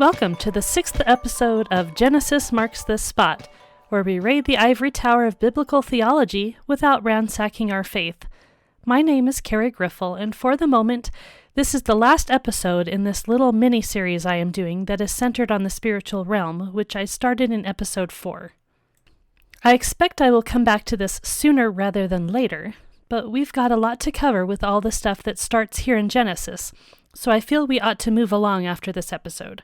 Welcome to the 6th episode of Genesis Marks the Spot, where we raid the ivory tower of biblical theology without ransacking our faith. My name is Carrie Griffel, and for the moment, this is the last episode in this little mini-series I am doing that is centered on the spiritual realm, which I started in episode 4. I expect I will come back to this sooner rather than later, but we've got a lot to cover with all the stuff that starts here in Genesis, so I feel we ought to move along after this episode.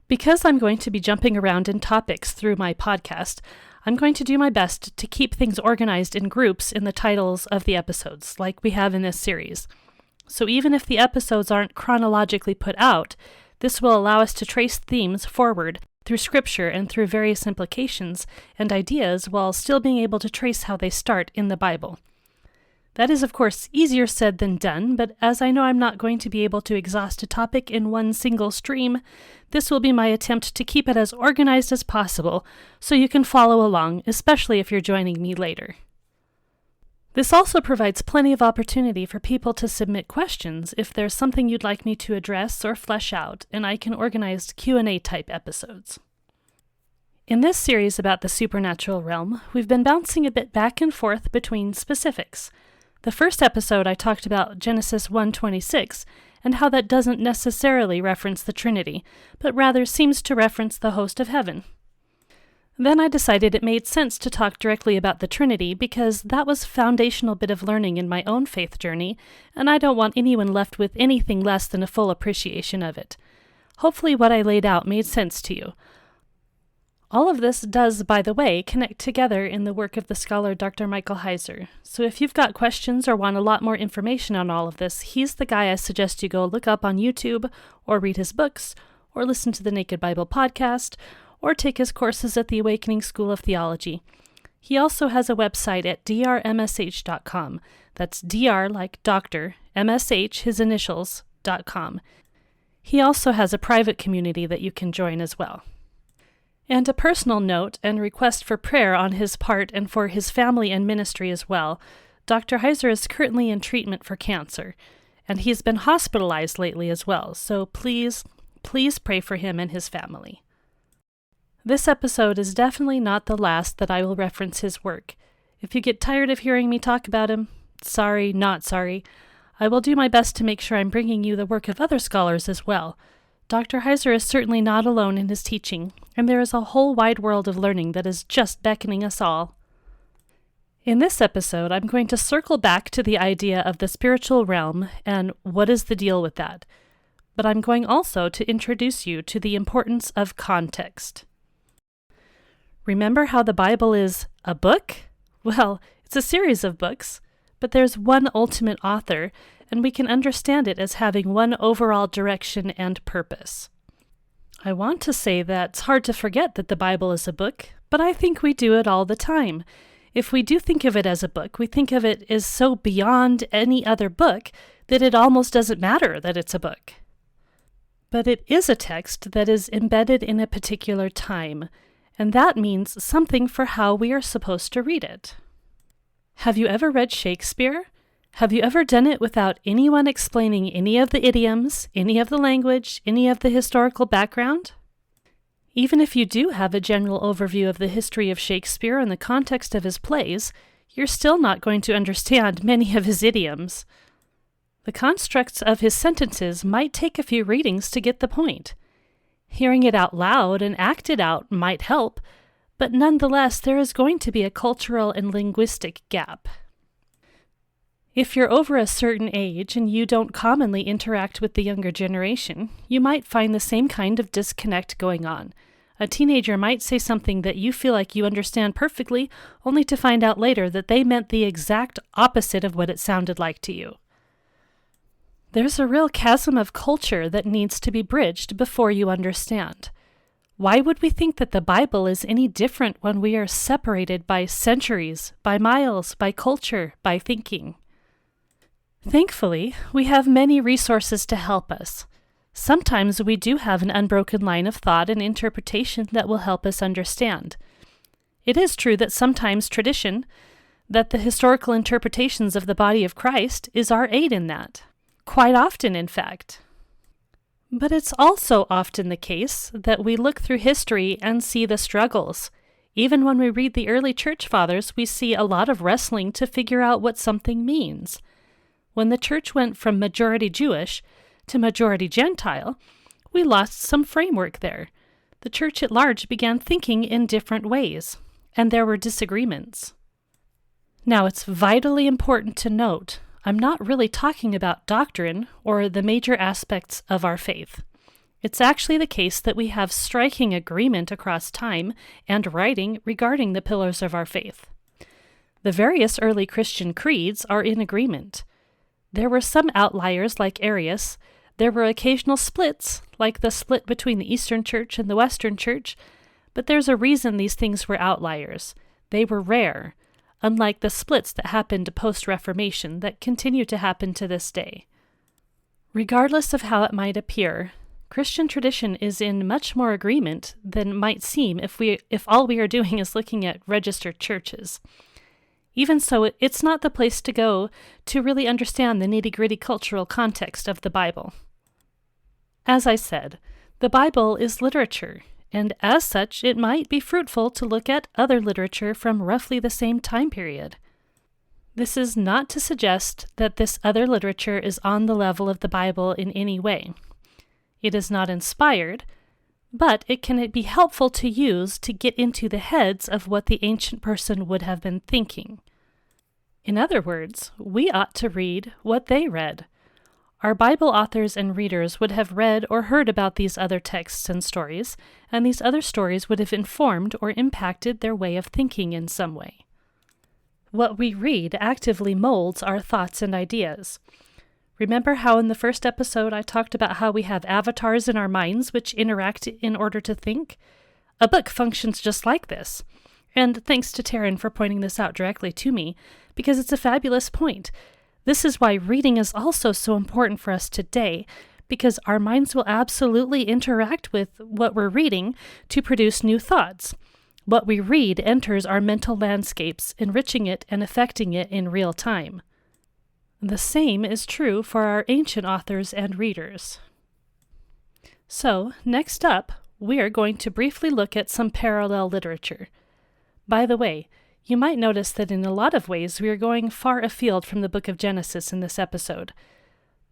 Because I'm going to be jumping around in topics through my podcast, I'm going to do my best to keep things organized in groups in the titles of the episodes, like we have in this series. So even if the episodes aren't chronologically put out, this will allow us to trace themes forward through scripture and through various implications and ideas while still being able to trace how they start in the Bible. That is, of course, easier said than done, but as I know I'm not going to be able to exhaust a topic in one single stream, this will be my attempt to keep it as organized as possible so you can follow along, especially if you're joining me later. This also provides plenty of opportunity for people to submit questions if there's something you'd like me to address or flesh out, and I can organize Q&A type episodes. In this series about the supernatural realm, we've been bouncing a bit back and forth between specifics. The first episode I talked about Genesis 1:26 and how that doesn't necessarily reference the Trinity, but rather seems to reference the host of heaven. Then I decided it made sense to talk directly about the Trinity because that was a foundational bit of learning in my own faith journey, and I don't want anyone left with anything less than a full appreciation of it. Hopefully what I laid out made sense to you. All of this does, by the way, connect together in the work of the scholar Dr. Michael Heiser. So if you've got questions or want a lot more information on all of this, he's the guy I suggest you go look up on YouTube, or read his books, or listen to the Naked Bible podcast, or take his courses at the Awakening School of Theology. He also has a website at drmsh.com. That's dr like doctor, msh, his initials, .com. He also has a private community that you can join as well. And a personal note and request for prayer on his part and for his family and ministry as well. Dr. Heiser is currently in treatment for cancer, and he's been hospitalized lately as well, so please pray for him and his family. This episode is definitely not the last that I will reference his work. If you get tired of hearing me talk about him, sorry, not sorry. I will do my best to make sure I'm bringing you the work of other scholars as well. Dr. Heiser is certainly not alone in his teaching, and there is a whole wide world of learning that is just beckoning us all. In this episode, I'm going to circle back to the idea of the spiritual realm and what is the deal with that. But I'm going also to introduce you to the importance of context. Remember how the Bible is a book? Well, it's a series of books, but there's one ultimate author, and we can understand it as having one overall direction and purpose. I want to say that it's hard to forget that the Bible is a book, but I think we do it all the time. If we do think of it as a book, we think of it as so beyond any other book that it almost doesn't matter that it's a book. But it is a text that is embedded in a particular time, and that means something for how we are supposed to read it. Have you ever read Shakespeare? Have you ever done it without anyone explaining any of the idioms, any of the language, any of the historical background? Even if you do have a general overview of the history of Shakespeare and the context of his plays, you're still not going to understand many of his idioms. The constructs of his sentences might take a few readings to get the point. Hearing it out loud and acted out might help, but nonetheless there is going to be a cultural and linguistic gap. If you're over a certain age and you don't commonly interact with the younger generation, you might find the same kind of disconnect going on. A teenager might say something that you feel like you understand perfectly, only to find out later that they meant the exact opposite of what it sounded like to you. There's a real chasm of culture that needs to be bridged before you understand. Why would we think that the Bible is any different when we are separated by centuries, by miles, by culture, by thinking? Thankfully, we have many resources to help us. Sometimes we do have an unbroken line of thought and interpretation that will help us understand. It is true that sometimes tradition, that the historical interpretations of the body of Christ, is our aid in that. Quite often, in fact. But it's also often the case that we look through history and see the struggles. Even when we read the early church fathers, we see a lot of wrestling to figure out what something means. When the church went from majority Jewish to majority Gentile, we lost some framework there. The church at large began thinking in different ways, and there were disagreements. Now, it's vitally important to note, I'm not really talking about doctrine or the major aspects of our faith. It's actually the case that we have striking agreement across time and writing regarding the pillars of our faith. The various early Christian creeds are in agreement. There were some outliers like Arius. There were occasional splits, like the split between the Eastern Church and the Western Church, but there's a reason these things were outliers. They were rare, unlike the splits that happened post-Reformation that continue to happen to this day. Regardless of how it might appear, Christian tradition is in much more agreement than might seem if all we are doing is looking at registered churches. Even so, it's not the place to go to really understand the nitty-gritty cultural context of the Bible. As I said, the Bible is literature, and as such, it might be fruitful to look at other literature from roughly the same time period. This is not to suggest that this other literature is on the level of the Bible in any way. It is not inspired, but it can be helpful to use to get into the heads of what the ancient person would have been thinking. In other words, we ought to read what they read. Our Bible authors and readers would have read or heard about these other texts and stories, and these other stories would have informed or impacted their way of thinking in some way. What we read actively molds our thoughts and ideas. Remember how in the first episode I talked about how we have avatars in our minds which interact in order to think? A book functions just like this. And thanks to Taryn for pointing this out directly to me, because it's a fabulous point. This is why reading is also so important for us today, because our minds will absolutely interact with what we're reading to produce new thoughts. What we read enters our mental landscapes, enriching it and affecting it in real time. The same is true for our ancient authors and readers. So, next up, we are going to briefly look at some parallel literature. By the way, you might notice that in a lot of ways we are going far afield from the book of Genesis in this episode.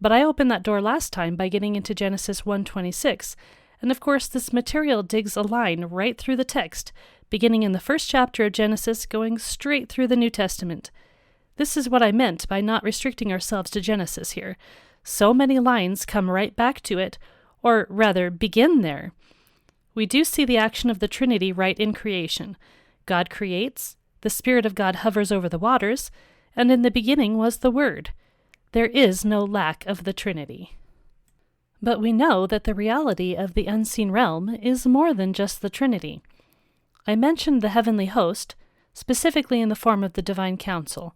But I opened that door last time by getting into Genesis 1:26, and of course this material digs a line right through the text, beginning in the first chapter of Genesis, going straight through the New Testament. This is what I meant by not restricting ourselves to Genesis here. So many lines come right back to it, or rather begin there. We do see the action of the Trinity right in creation. God creates, the Spirit of God hovers over the waters, and in the beginning was the Word. There is no lack of the Trinity. But we know that the reality of the unseen realm is more than just the Trinity. I mentioned the heavenly host, specifically in the form of the divine council.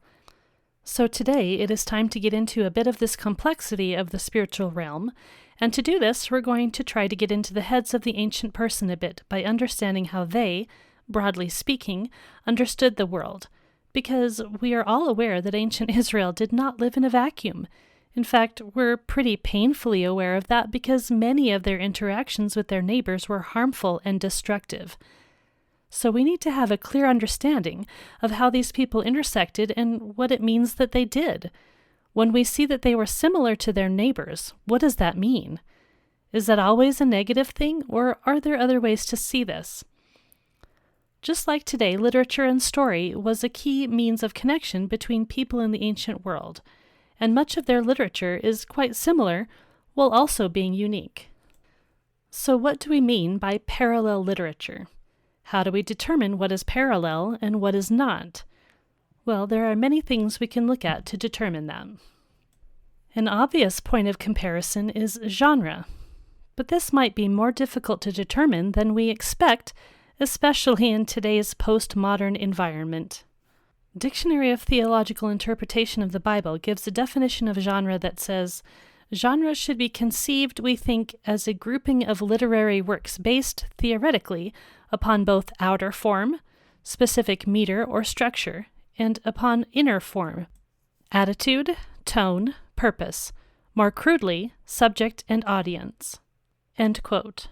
So today it is time to get into a bit of this complexity of the spiritual realm, and to do this we're going to try to get into the heads of the ancient person a bit by understanding how they, broadly speaking, understood the world, because we are all aware that ancient Israel did not live in a vacuum. In fact, we're pretty painfully aware of that because many of their interactions with their neighbors were harmful and destructive. So we need to have a clear understanding of how these people intersected and what it means that they did. When we see that they were similar to their neighbors, what does that mean? Is that always a negative thing, or are there other ways to see this? Just like today, literature and story was a key means of connection between people in the ancient world, and much of their literature is quite similar, while also being unique. So what do we mean by parallel literature? How do we determine what is parallel and what is not? Well, there are many things we can look at to determine that. An obvious point of comparison is genre, but this might be more difficult to determine than we expect, especially in today's postmodern environment. Dictionary of Theological Interpretation of the Bible gives a definition of genre that says, genre should be conceived, we think, as a grouping of literary works based, theoretically, upon both outer form, specific meter or structure, and upon inner form, attitude, tone, purpose, more crudely, subject and audience. End quote.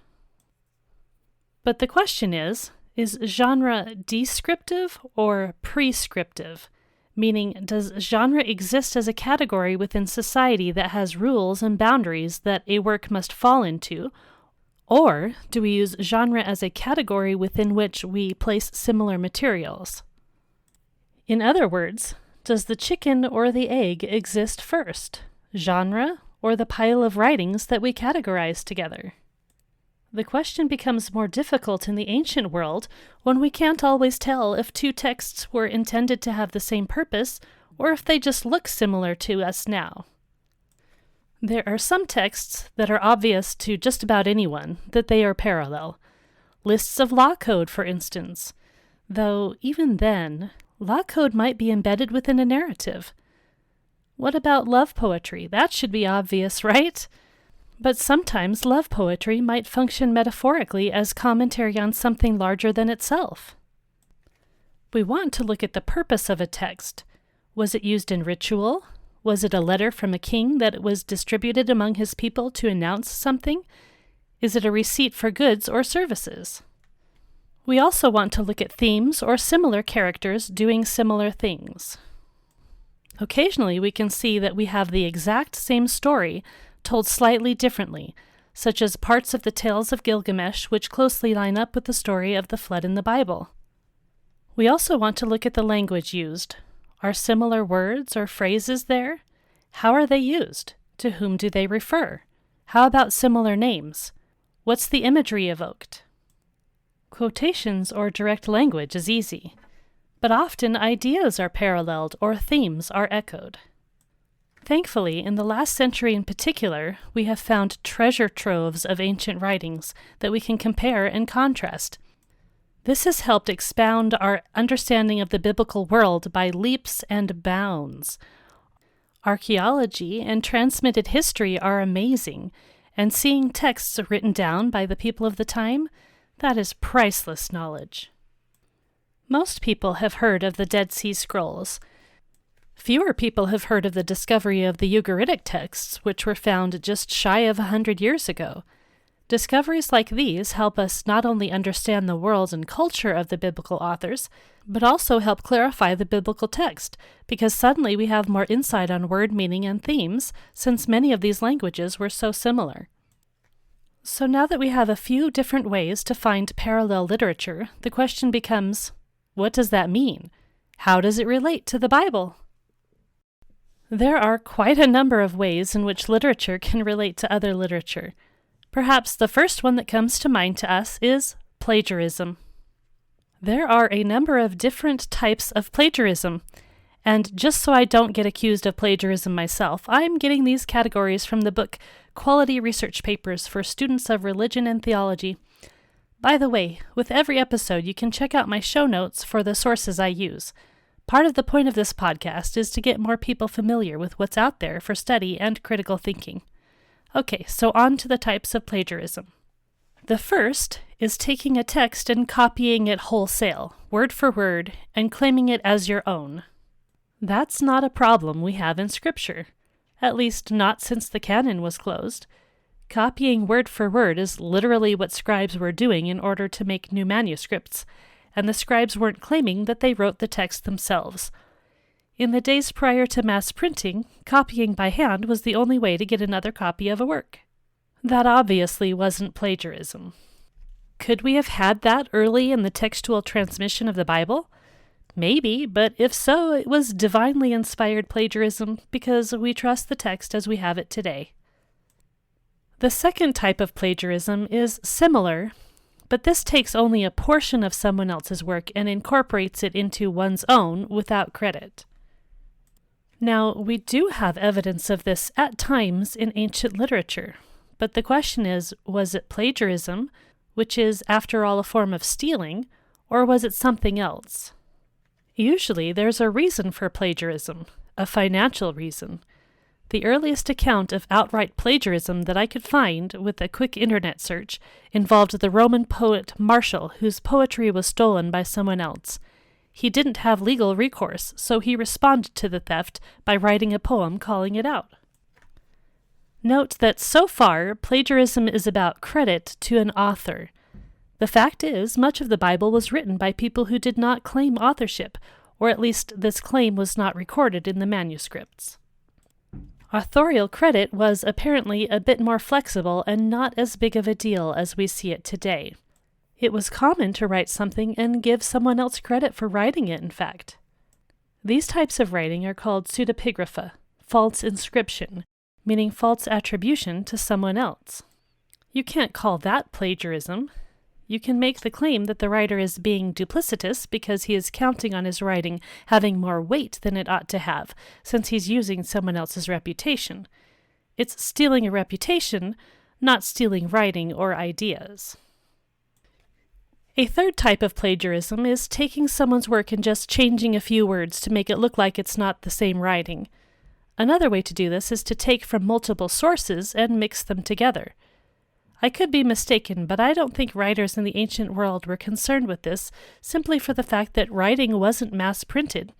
But the question is genre descriptive or prescriptive? Meaning, does genre exist as a category within society that has rules and boundaries that a work must fall into? Or do we use genre as a category within which we place similar materials? In other words, does the chicken or the egg exist first? Genre or the pile of writings that we categorize together? The question becomes more difficult in the ancient world when we can't always tell if two texts were intended to have the same purpose or if they just look similar to us now. There are some texts that are obvious to just about anyone that they are parallel. Lists of law code, for instance. Though, even then, law code might be embedded within a narrative. What about love poetry? That should be obvious, right? But sometimes love poetry might function metaphorically as commentary on something larger than itself. We want to look at the purpose of a text. Was it used in ritual? Was it a letter from a king that was distributed among his people to announce something? Is it a receipt for goods or services? We also want to look at themes or similar characters doing similar things. Occasionally we can see that we have the exact same story told slightly differently, such as parts of the Tales of Gilgamesh which closely line up with the story of the flood in the Bible. We also want to look at the language used. Are similar words or phrases there? How are they used? To whom do they refer? How about similar names? What's the imagery evoked? Quotations or direct language is easy, but often ideas are paralleled or themes are echoed. Thankfully, in the last century in particular, we have found treasure troves of ancient writings that we can compare and contrast. This has helped expound our understanding of the biblical world by leaps and bounds. Archaeology and transmitted history are amazing, and seeing texts written down by the people of the time, that is priceless knowledge. Most people have heard of the Dead Sea Scrolls. Fewer people have heard of the discovery of the Ugaritic texts, which were found just shy of 100 years ago. Discoveries like these help us not only understand the world and culture of the biblical authors, but also help clarify the biblical text, because suddenly we have more insight on word meaning and themes, since many of these languages were so similar. So now that we have a few different ways to find parallel literature, the question becomes, what does that mean? How does it relate to the Bible? There are quite a number of ways in which literature can relate to other literature. Perhaps the first one that comes to mind to us is plagiarism. There are a number of different types of plagiarism, and just so I don't get accused of plagiarism myself, I'm getting these categories from the book Quality Research Papers for Students of Religion and Theology. By the way, with every episode you can check out my show notes for the sources I use. Part of the point of this podcast is to get more people familiar with what's out there for study and critical thinking. Okay, so on to the types of plagiarism. The first is taking a text and copying it wholesale, word for word, and claiming it as your own. That's not a problem we have in Scripture, at least not since the canon was closed. Copying word for word is literally what scribes were doing in order to make new manuscripts, and the scribes weren't claiming that they wrote the text themselves. In the days prior to mass printing, copying by hand was the only way to get another copy of a work. That obviously wasn't plagiarism. Could we have had that early in the textual transmission of the Bible? Maybe, but if so, it was divinely inspired plagiarism because we trust the text as we have it today. The second type of plagiarism is similar, but this takes only a portion of someone else's work and incorporates it into one's own without credit. Now, we do have evidence of this at times in ancient literature, but the question is, was it plagiarism, which is, after all, a form of stealing, or was it something else? Usually, there's a reason for plagiarism, a financial reason. The earliest account of outright plagiarism that I could find with a quick internet search involved the Roman poet Martial, whose poetry was stolen by someone else. He didn't have legal recourse, so he responded to the theft by writing a poem calling it out. Note that so far, plagiarism is about credit to an author. The fact is, much of the Bible was written by people who did not claim authorship, or at least this claim was not recorded in the manuscripts. Authorial credit was apparently a bit more flexible and not as big of a deal as we see it today. It was common to write something and give someone else credit for writing it, in fact. These types of writing are called pseudepigrapha, false inscription, meaning false attribution to someone else. You can't call that plagiarism. You can make the claim that the writer is being duplicitous because he is counting on his writing having more weight than it ought to have, since he's using someone else's reputation. It's stealing a reputation, not stealing writing or ideas. A third type of plagiarism is taking someone's work and just changing a few words to make it look like it's not the same writing. Another way to do this is to take from multiple sources and mix them together. I could be mistaken, but I don't think writers in the ancient world were concerned with this simply for the fact that writing wasn't mass-printed,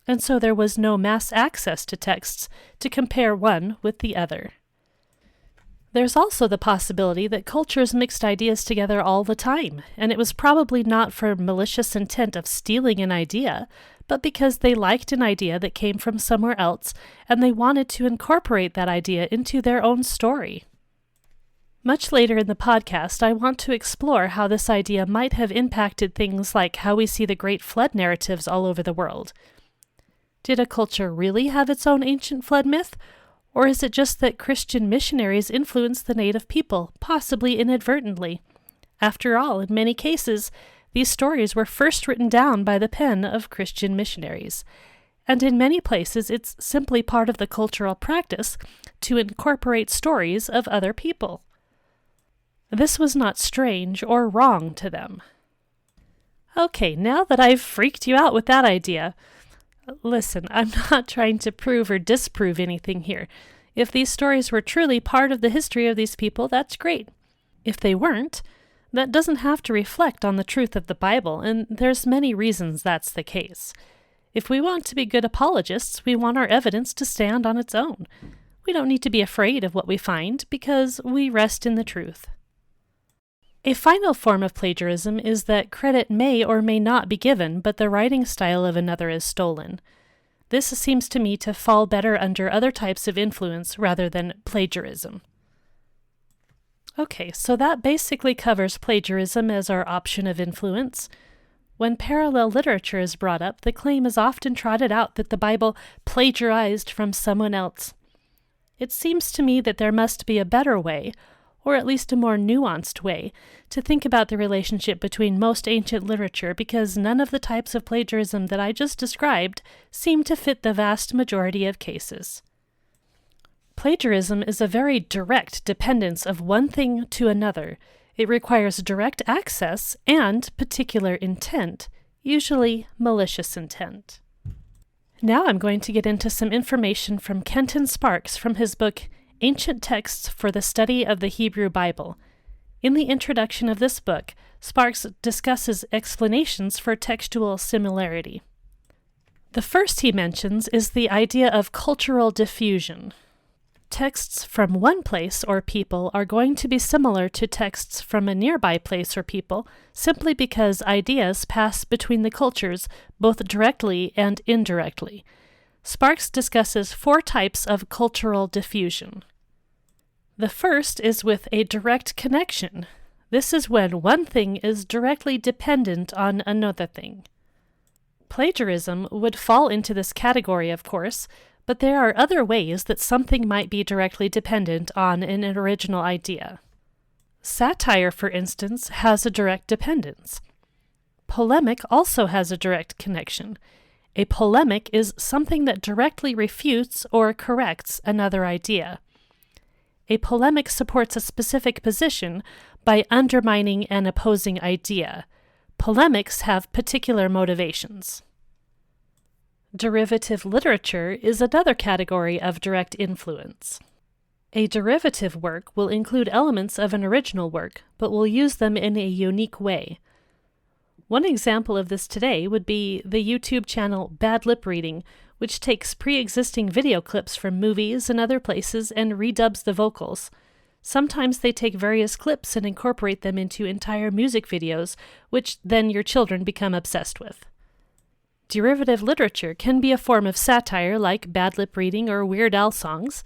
and so there was no mass access to texts to compare one with the other. There's also the possibility that cultures mixed ideas together all the time, and it was probably not for malicious intent of stealing an idea, but because they liked an idea that came from somewhere else, and they wanted to incorporate that idea into their own story. Much later in the podcast, I want to explore how this idea might have impacted things like how we see the Great Flood narratives all over the world. Did a culture really have its own ancient flood myth? Or is it just that Christian missionaries influenced the native people, possibly inadvertently? After all, in many cases, these stories were first written down by the pen of Christian missionaries. And in many places, it's simply part of the cultural practice to incorporate stories of other people. This was not strange or wrong to them. Okay, now that I've freaked you out with that idea, listen, I'm not trying to prove or disprove anything here. If these stories were truly part of the history of these people, that's great. If they weren't, that doesn't have to reflect on the truth of the Bible, and there's many reasons that's the case. If we want to be good apologists, we want our evidence to stand on its own. We don't need to be afraid of what we find because we rest in the truth. A final form of plagiarism is that credit may or may not be given, but the writing style of another is stolen. This seems to me to fall better under other types of influence rather than plagiarism. Okay, so that basically covers plagiarism as our option of influence. When parallel literature is brought up, the claim is often trotted out that the Bible plagiarized from someone else. It seems to me that there must be a better way, or at least a more nuanced way, to think about the relationship between most ancient literature because none of the types of plagiarism that I just described seem to fit the vast majority of cases. Plagiarism is a very direct dependence of one thing to another. It requires direct access and particular intent, usually malicious intent. Now I'm going to get into some information from Kenton Sparks from his book, Ancient Texts for the Study of the Hebrew Bible. In the introduction of this book, Sparks discusses explanations for textual similarity. The first he mentions is the idea of cultural diffusion. Texts from one place or people are going to be similar to texts from a nearby place or people simply because ideas pass between the cultures both directly and indirectly. Sparks discusses 4 types of cultural diffusion. The first is with a direct connection. This is when one thing is directly dependent on another thing. Plagiarism would fall into this category, of course, but there are other ways that something might be directly dependent on an original idea. Satire, for instance, has a direct dependence. Polemic also has a direct connection. A polemic is something that directly refutes or corrects another idea. A polemic supports a specific position by undermining an opposing idea. Polemics have particular motivations. Derivative literature is another category of direct influence. A derivative work will include elements of an original work, but will use them in a unique way. One example of this today would be the YouTube channel Bad Lip Reading, which takes pre-existing video clips from movies and other places and redubs the vocals. Sometimes they take various clips and incorporate them into entire music videos, which then your children become obsessed with. Derivative literature can be a form of satire like bad lip reading or Weird Al songs,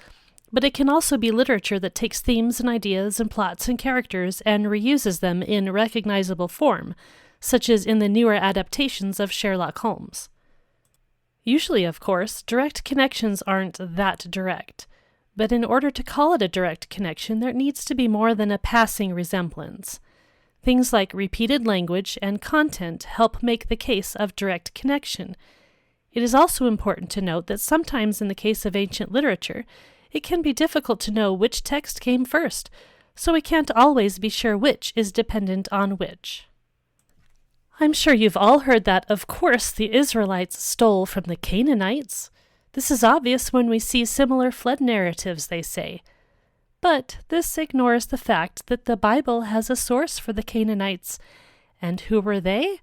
but it can also be literature that takes themes and ideas and plots and characters and reuses them in recognizable form, such as in the newer adaptations of Sherlock Holmes. Usually, of course, direct connections aren't that direct, but in order to call it a direct connection, there needs to be more than a passing resemblance. Things like repeated language and content help make the case of direct connection. It is also important to note that sometimes in the case of ancient literature, it can be difficult to know which text came first, so we can't always be sure which is dependent on which. I'm sure you've all heard that, of course, the Israelites stole from the Canaanites. This is obvious when we see similar flood narratives, they say. But this ignores the fact that the Bible has a source for the Canaanites. And who were they?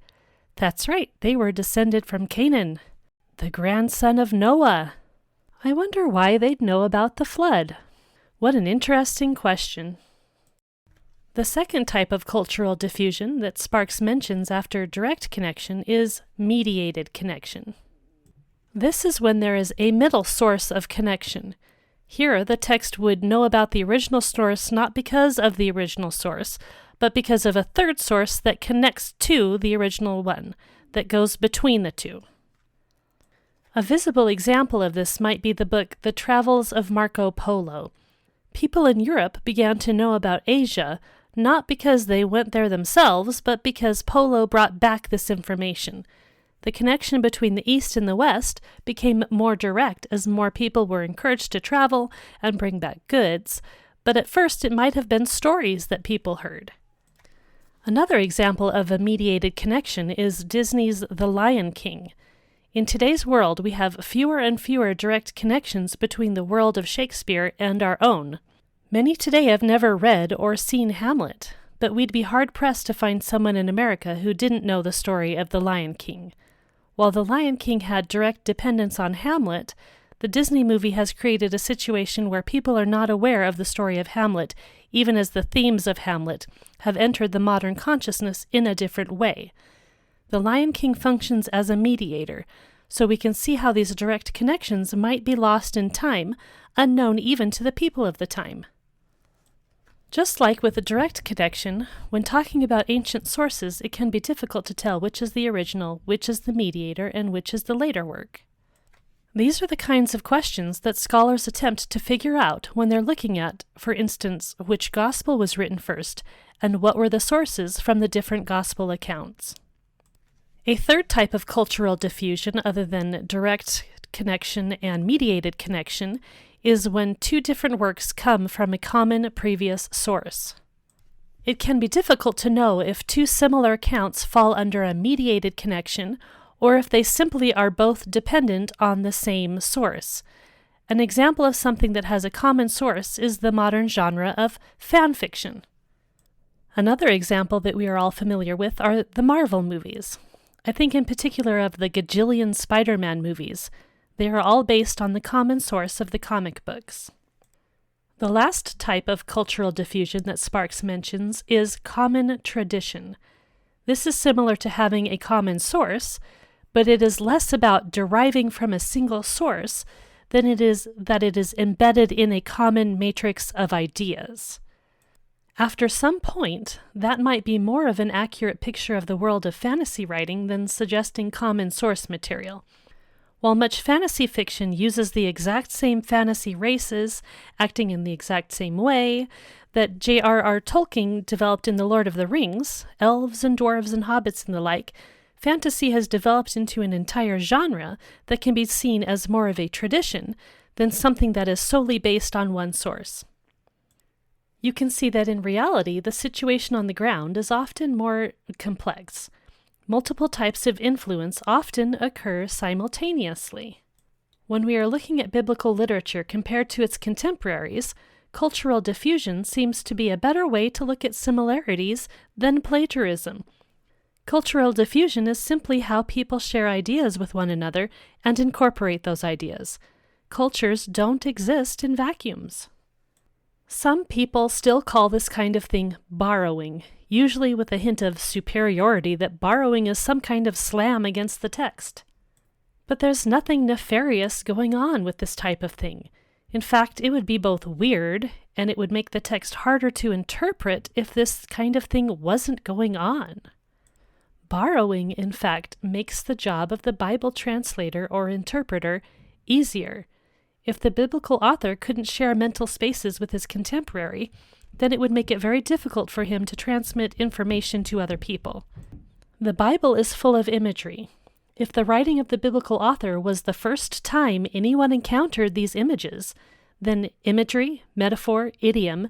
That's right, they were descended from Canaan, the grandson of Noah. I wonder why they'd know about the flood. What an interesting question. The second type of cultural diffusion that Sparks mentions after direct connection is mediated connection. This is when there is a middle source of connection. Here, the text would know about the original source not because of the original source, but because of a third source that connects to the original one, that goes between the two. A visible example of this might be the book The Travels of Marco Polo. People in Europe began to know about Asia, not because they went there themselves, but because Polo brought back this information. The connection between the East and the West became more direct as more people were encouraged to travel and bring back goods, but at first it might have been stories that people heard. Another example of a mediated connection is Disney's The Lion King. In today's world, we have fewer and fewer direct connections between the world of Shakespeare and our own. Many today have never read or seen Hamlet, but we'd be hard-pressed to find someone in America who didn't know the story of The Lion King. While The Lion King had direct dependence on Hamlet, the Disney movie has created a situation where people are not aware of the story of Hamlet, even as the themes of Hamlet have entered the modern consciousness in a different way. The Lion King functions as a mediator, so we can see how these direct connections might be lost in time, unknown even to the people of the time. Just like with a direct connection, when talking about ancient sources, it can be difficult to tell which is the original, which is the mediator, and which is the later work. These are the kinds of questions that scholars attempt to figure out when they're looking at, for instance, which gospel was written first, and what were the sources from the different gospel accounts. A third type of cultural diffusion, other than direct connection and mediated connection, is when two different works come from a common previous source. It can be difficult to know if two similar accounts fall under a mediated connection or if they simply are both dependent on the same source. An example of something that has a common source is the modern genre of fan fiction. Another example that we are all familiar with are the Marvel movies. I think in particular of the gajillion Spider-Man movies. They are all based on the common source of the comic books. The last type of cultural diffusion that Sparks mentions is common tradition. This is similar to having a common source, but it is less about deriving from a single source than it is that it is embedded in a common matrix of ideas. After some point, that might be more of an accurate picture of the world of fantasy writing than suggesting common source material. While much fantasy fiction uses the exact same fantasy races, acting in the exact same way, that J.R.R. Tolkien developed in The Lord of the Rings, elves and dwarves and hobbits and the like, fantasy has developed into an entire genre that can be seen as more of a tradition than something that is solely based on one source. You can see that in reality, the situation on the ground is often more complex. Multiple types of influence often occur simultaneously. When we are looking at biblical literature compared to its contemporaries, cultural diffusion seems to be a better way to look at similarities than plagiarism. Cultural diffusion is simply how people share ideas with one another and incorporate those ideas. Cultures don't exist in vacuums. Some people still call this kind of thing borrowing, usually with a hint of superiority that borrowing is some kind of slam against the text. But there's nothing nefarious going on with this type of thing. In fact, it would be both weird and it would make the text harder to interpret if this kind of thing wasn't going on. Borrowing, in fact, makes the job of the Bible translator or interpreter easier. If the biblical author couldn't share mental spaces with his contemporary, then it would make it very difficult for him to transmit information to other people. The Bible is full of imagery. If the writing of the biblical author was the first time anyone encountered these images, then imagery, metaphor, idiom,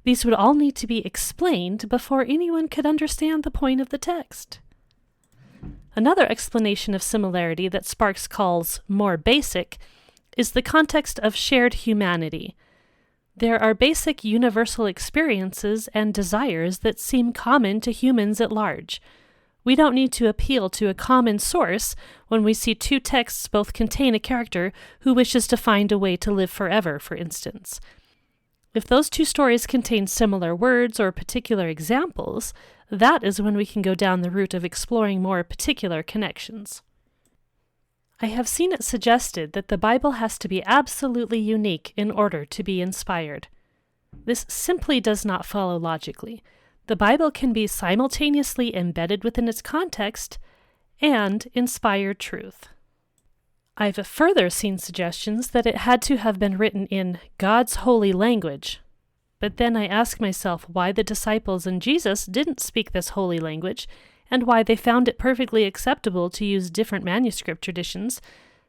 these would all need to be explained before anyone could understand the point of the text. Another explanation of similarity that Sparks calls more basic is the context of shared humanity. There are basic universal experiences and desires that seem common to humans at large. We don't need to appeal to a common source when we see two texts both contain a character who wishes to find a way to live forever, for instance. If those two stories contain similar words or particular examples, that is when we can go down the route of exploring more particular connections. I have seen it suggested that the Bible has to be absolutely unique in order to be inspired. This simply does not follow logically. The Bible can be simultaneously embedded within its context and inspire truth. I've further seen suggestions that it had to have been written in God's holy language. But then I ask myself why the disciples and Jesus didn't speak this holy language, and why they found it perfectly acceptable to use different manuscript traditions,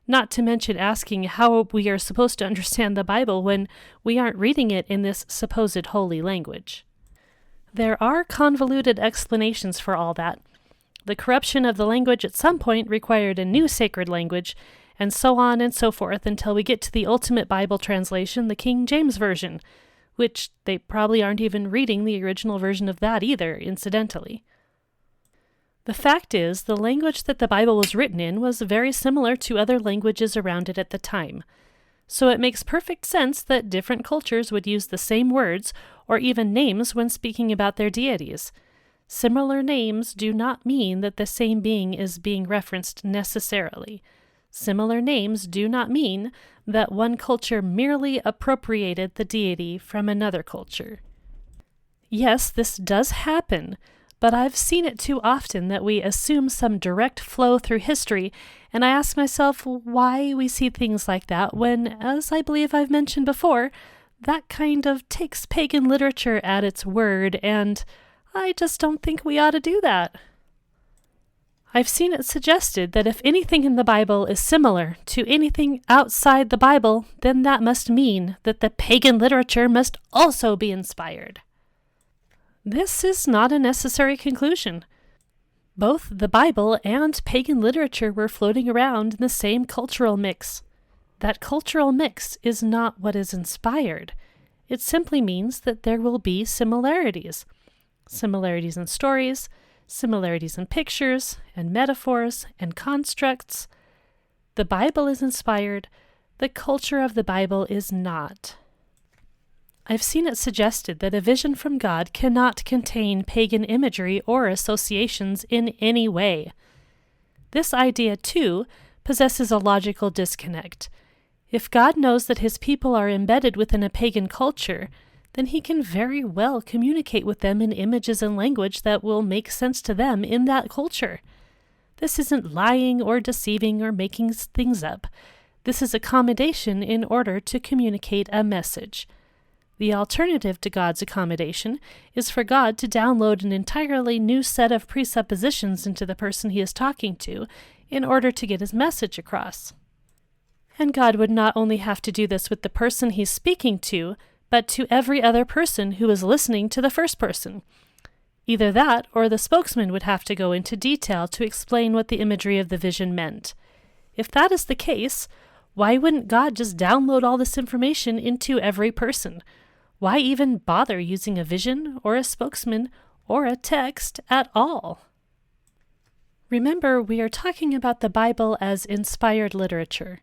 not to mention asking how we are supposed to understand the Bible when we aren't reading it in this supposed holy language. There are convoluted explanations for all that. The corruption of the language at some point required a new sacred language, and so on and so forth until we get to the ultimate Bible translation, the King James Version, which they probably aren't even reading the original version of that either, incidentally. The fact is, the language that the Bible was written in was very similar to other languages around it at the time. So it makes perfect sense that different cultures would use the same words or even names when speaking about their deities. Similar names do not mean that the same being is being referenced necessarily. Similar names do not mean that one culture merely appropriated the deity from another culture. Yes, this does happen, but I've seen it too often that we assume some direct flow through history, and I ask myself why we see things like that when, as I believe I've mentioned before, that kind of takes pagan literature at its word, and I just don't think we ought to do that. I've seen it suggested that if anything in the Bible is similar to anything outside the Bible, then that must mean that the pagan literature must also be inspired. This is not a necessary conclusion. Both the Bible and pagan literature were floating around in the same cultural mix. That cultural mix is not what is inspired. It simply means that there will be similarities. Similarities in stories, similarities in pictures and metaphors and constructs. The Bible is inspired. The culture of the Bible is not. I've seen it suggested that a vision from God cannot contain pagan imagery or associations in any way. This idea, too, possesses a logical disconnect. If God knows that his people are embedded within a pagan culture, then he can very well communicate with them in images and language that will make sense to them in that culture. This isn't lying or deceiving or making things up. This is accommodation in order to communicate a message. The alternative to God's accommodation is for God to download an entirely new set of presuppositions into the person he is talking to in order to get his message across. And God would not only have to do this with the person he's speaking to, but to every other person who is listening to the first person. Either that, or the spokesman would have to go into detail to explain what the imagery of the vision meant. If that is the case, why wouldn't God just download all this information into every person? Why even bother using a vision, or a spokesman, or a text at all? Remember, we are talking about the Bible as inspired literature.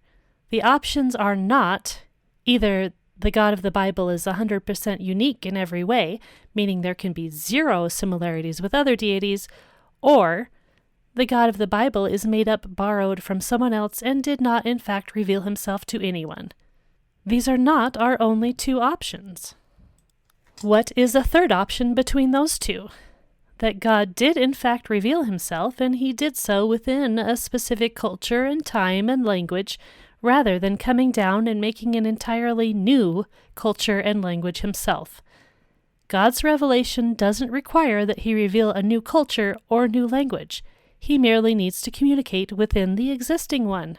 The options are not either the God of the Bible is 100% unique in every way, meaning there can be zero similarities with other deities, or the God of the Bible is made up, borrowed from someone else, and did not in fact reveal himself to anyone. These are not our only two options. What is a third option between those two? That God did in fact reveal himself, and he did so within a specific culture and time and language, rather than coming down and making an entirely new culture and language himself. God's revelation doesn't require that he reveal a new culture or new language. He merely needs to communicate within the existing one.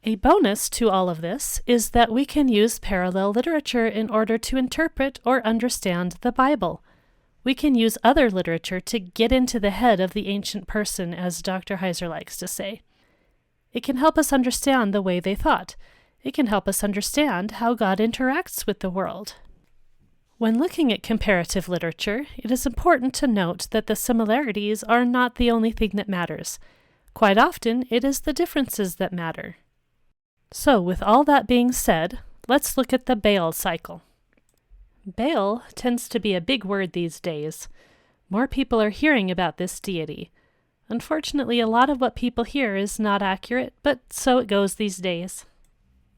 A bonus to all of this is that we can use parallel literature in order to interpret or understand the Bible. We can use other literature to get into the head of the ancient person, as Dr. Heiser likes to say. It can help us understand the way they thought. It can help us understand how God interacts with the world. When looking at comparative literature, it is important to note that the similarities are not the only thing that matters. Quite often, it is the differences that matter. So, with all that being said, let's look at the Baal cycle. Baal tends to be a big word these days. More people are hearing about this deity. Unfortunately, a lot of what people hear is not accurate, but so it goes these days.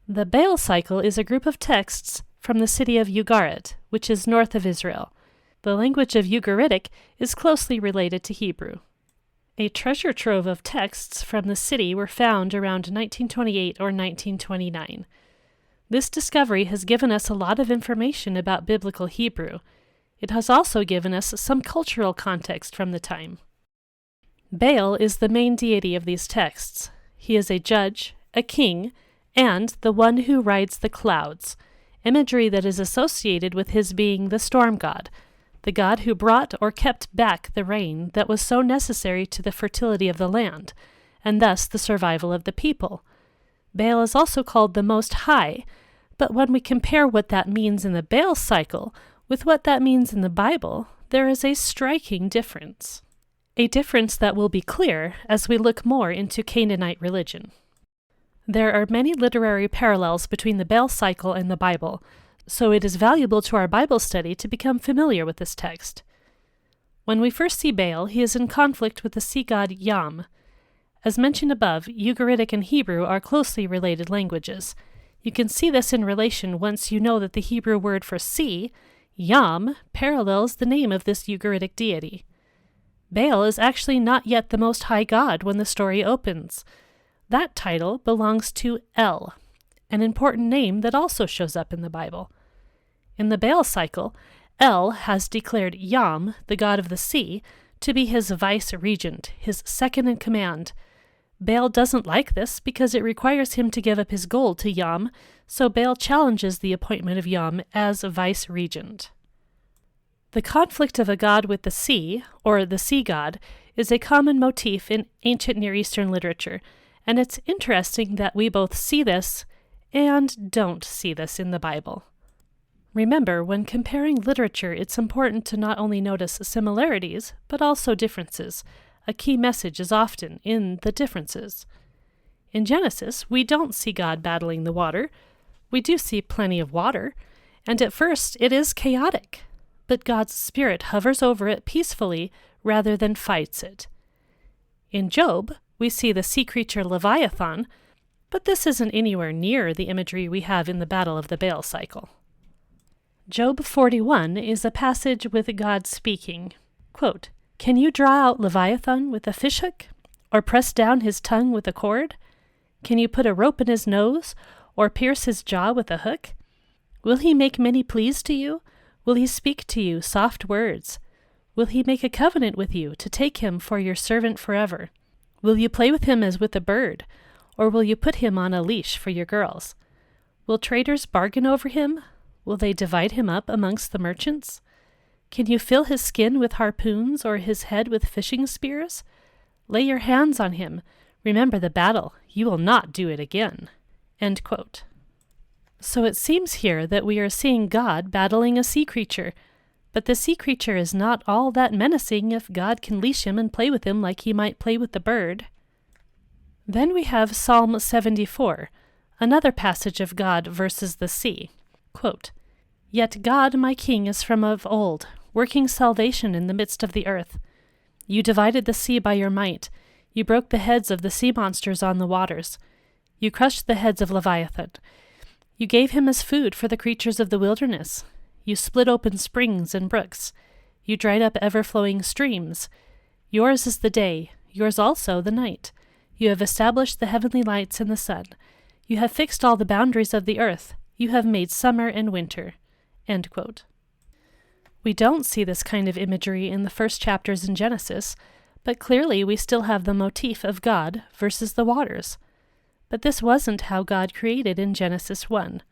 The Baal cycle is a group of texts from the city of Ugarit, which is north of Israel. The language of Ugaritic is closely related to Hebrew. A treasure trove of texts from the city were found around 1928 or 1929. This discovery has given us a lot of information about biblical Hebrew. It has also given us some cultural context from the time. Baal is the main deity of these texts. He is a judge, a king, and the one who rides the clouds, imagery that is associated with his being the storm god, the god who brought or kept back the rain that was so necessary to the fertility of the land, and thus the survival of the people. Baal is also called the Most High, but when we compare what that means in the Baal cycle with what that means in the Bible, there is a striking difference. A difference that will be clear as we look more into Canaanite religion. There are many literary parallels between the Baal cycle and the Bible, so it is valuable to our Bible study to become familiar with this text. When we first see Baal, he is in conflict with the sea god Yam. As mentioned above, Ugaritic and Hebrew are closely related languages. You can see this in relation once you know that the Hebrew word for sea, Yam, parallels the name of this Ugaritic deity. Baal is actually not yet the Most High God when the story opens. That title belongs to El, an important name that also shows up in the Bible. In the Baal cycle, El has declared Yam, the god of the sea, to be his vice-regent, his second in command. Baal doesn't like this because it requires him to give up his gold to Yam, so Baal challenges the appointment of Yam as vice-regent. The conflict of a god with the sea, or the sea god, is a common motif in ancient Near Eastern literature, and it's interesting that we both see this and don't see this in the Bible. Remember, when comparing literature, it's important to not only notice similarities, but also differences. A key message is often in the differences. In Genesis, we don't see God battling the water. We do see plenty of water, and at first it is chaotic, but God's Spirit hovers over it peacefully rather than fights it. In Job, we see the sea creature Leviathan, but this isn't anywhere near the imagery we have in the Battle of the Baal cycle. Job 41 is a passage with God speaking, quote, "Can you draw out Leviathan with a fishhook, or press down his tongue with a cord? Can you put a rope in his nose, or pierce his jaw with a hook? Will he make many pleas to you? Will he speak to you soft words? Will he make a covenant with you to take him for your servant forever? Will you play with him as with a bird, or will you put him on a leash for your girls? Will traders bargain over him? Will they divide him up amongst the merchants? Can you fill his skin with harpoons or his head with fishing spears? Lay your hands on him. Remember the battle. You will not do it again." End quote. So it seems here that we are seeing God battling a sea creature, but the sea creature is not all that menacing if God can leash him and play with him like he might play with the bird. Then we have Psalm 74, another passage of God versus the sea. Quote, "Yet God, my King, is from of old, working salvation in the midst of the earth. You divided the sea by your might. You broke the heads of the sea monsters on the waters. You crushed the heads of Leviathan. You gave him as food for the creatures of the wilderness. You split open springs and brooks. You dried up ever-flowing streams. Yours is the day, yours also the night. You have established the heavenly lights and the sun. You have fixed all the boundaries of the earth. You have made summer and winter." End quote. We don't see this kind of imagery in the first chapters in Genesis, but clearly we still have the motif of God versus the waters. But this wasn't how God created in Genesis 1.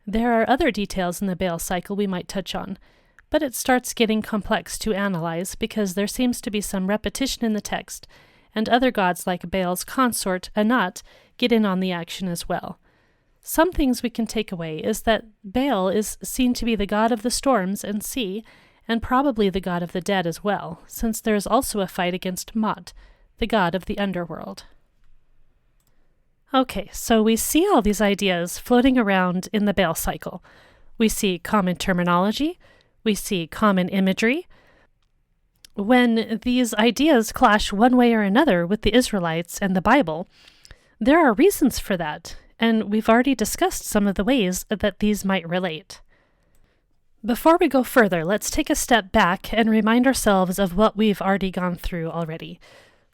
There are other details in the Baal cycle we might touch on, but it starts getting complex to analyze because there seems to be some repetition in the text, and other gods like Baal's consort, Anat, get in on the action as well. Some things we can take away is that Baal is seen to be the god of the storms and sea, and probably the god of the dead as well, since there is also a fight against Mot, the god of the underworld. Okay, so we see all these ideas floating around in the Baal cycle. We see common terminology, we see common imagery. When these ideas clash one way or another with the Israelites and the Bible, there are reasons for that, and we've already discussed some of the ways that these might relate. Before we go further, let's take a step back and remind ourselves of what we've already gone through already.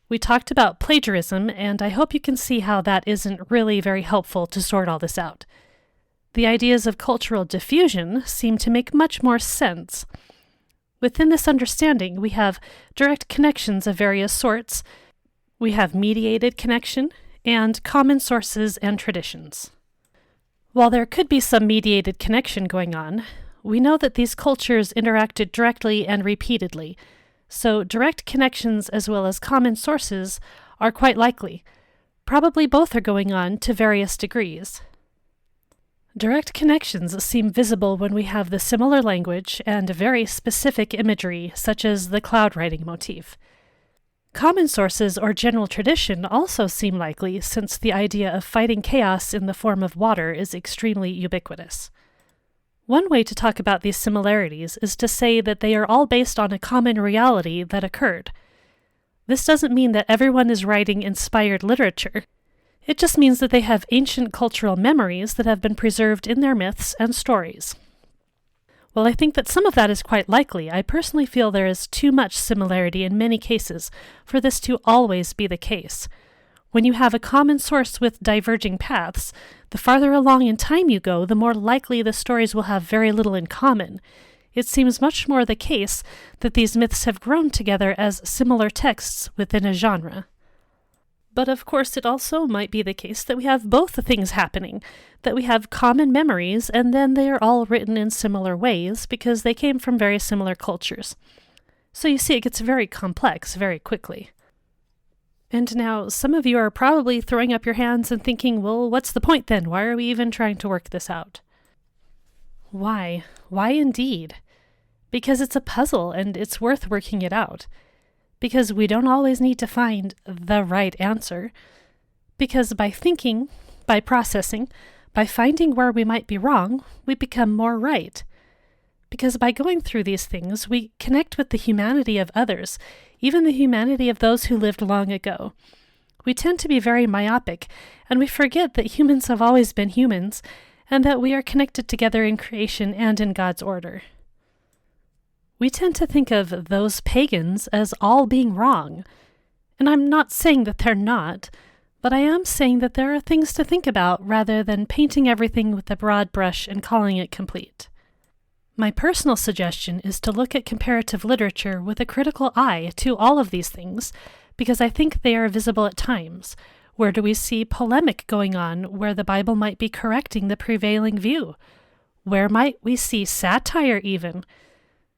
We talked about plagiarism, and I hope you can see how that isn't really very helpful to sort all this out. The ideas of cultural diffusion seem to make much more sense. Within this understanding, we have direct connections of various sorts, we have mediated connection, and common sources and traditions. While there could be some mediated connection going on, we know that these cultures interacted directly and repeatedly, so direct connections as well as common sources are quite likely. Probably both are going on to various degrees. Direct connections seem visible when we have the similar language and very specific imagery, such as the cloud writing motif. Common sources or general tradition also seem likely, since the idea of fighting chaos in the form of water is extremely ubiquitous. One way to talk about these similarities is to say that they are all based on a common reality that occurred. This doesn't mean that everyone is writing inspired literature. It just means that they have ancient cultural memories that have been preserved in their myths and stories. While I think that some of that is quite likely, I personally feel there is too much similarity in many cases for this to always be the case. When you have a common source with diverging paths, the farther along in time you go, the more likely the stories will have very little in common. It seems much more the case that these myths have grown together as similar texts within a genre. But of course it also might be the case that we have both the things happening, that we have common memories and then they are all written in similar ways because they came from very similar cultures. So you see it gets very complex very quickly. And now some of you are probably throwing up your hands and thinking, well, what's the point then? Why are we even trying to work this out? Why? Why indeed? Because it's a puzzle and it's worth working it out. Because we don't always need to find the right answer. Because by thinking, by processing, by finding where we might be wrong, we become more right. Because by going through these things, we connect with the humanity of others, even the humanity of those who lived long ago. We tend to be very myopic, and we forget that humans have always been humans, and that we are connected together in creation and in God's order. We tend to think of those pagans as all being wrong. And I'm not saying that they're not, but I am saying that there are things to think about rather than painting everything with a broad brush and calling it complete. My personal suggestion is to look at comparative literature with a critical eye to all of these things, because I think they are visible at times. Where do we see polemic going on where the Bible might be correcting the prevailing view? Where might we see satire even?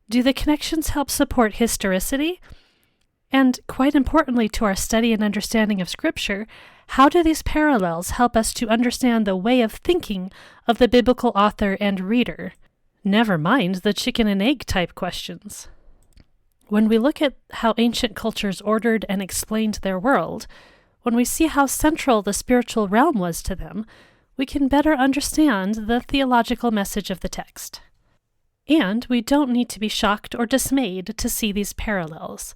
Do the connections help support historicity? And quite importantly to our study and understanding of Scripture, how do these parallels help us to understand the way of thinking of the biblical author and reader? Never mind the chicken and egg type questions. When we look at how ancient cultures ordered and explained their world, when we see how central the spiritual realm was to them, we can better understand the theological message of the text. And we don't need to be shocked or dismayed to see these parallels,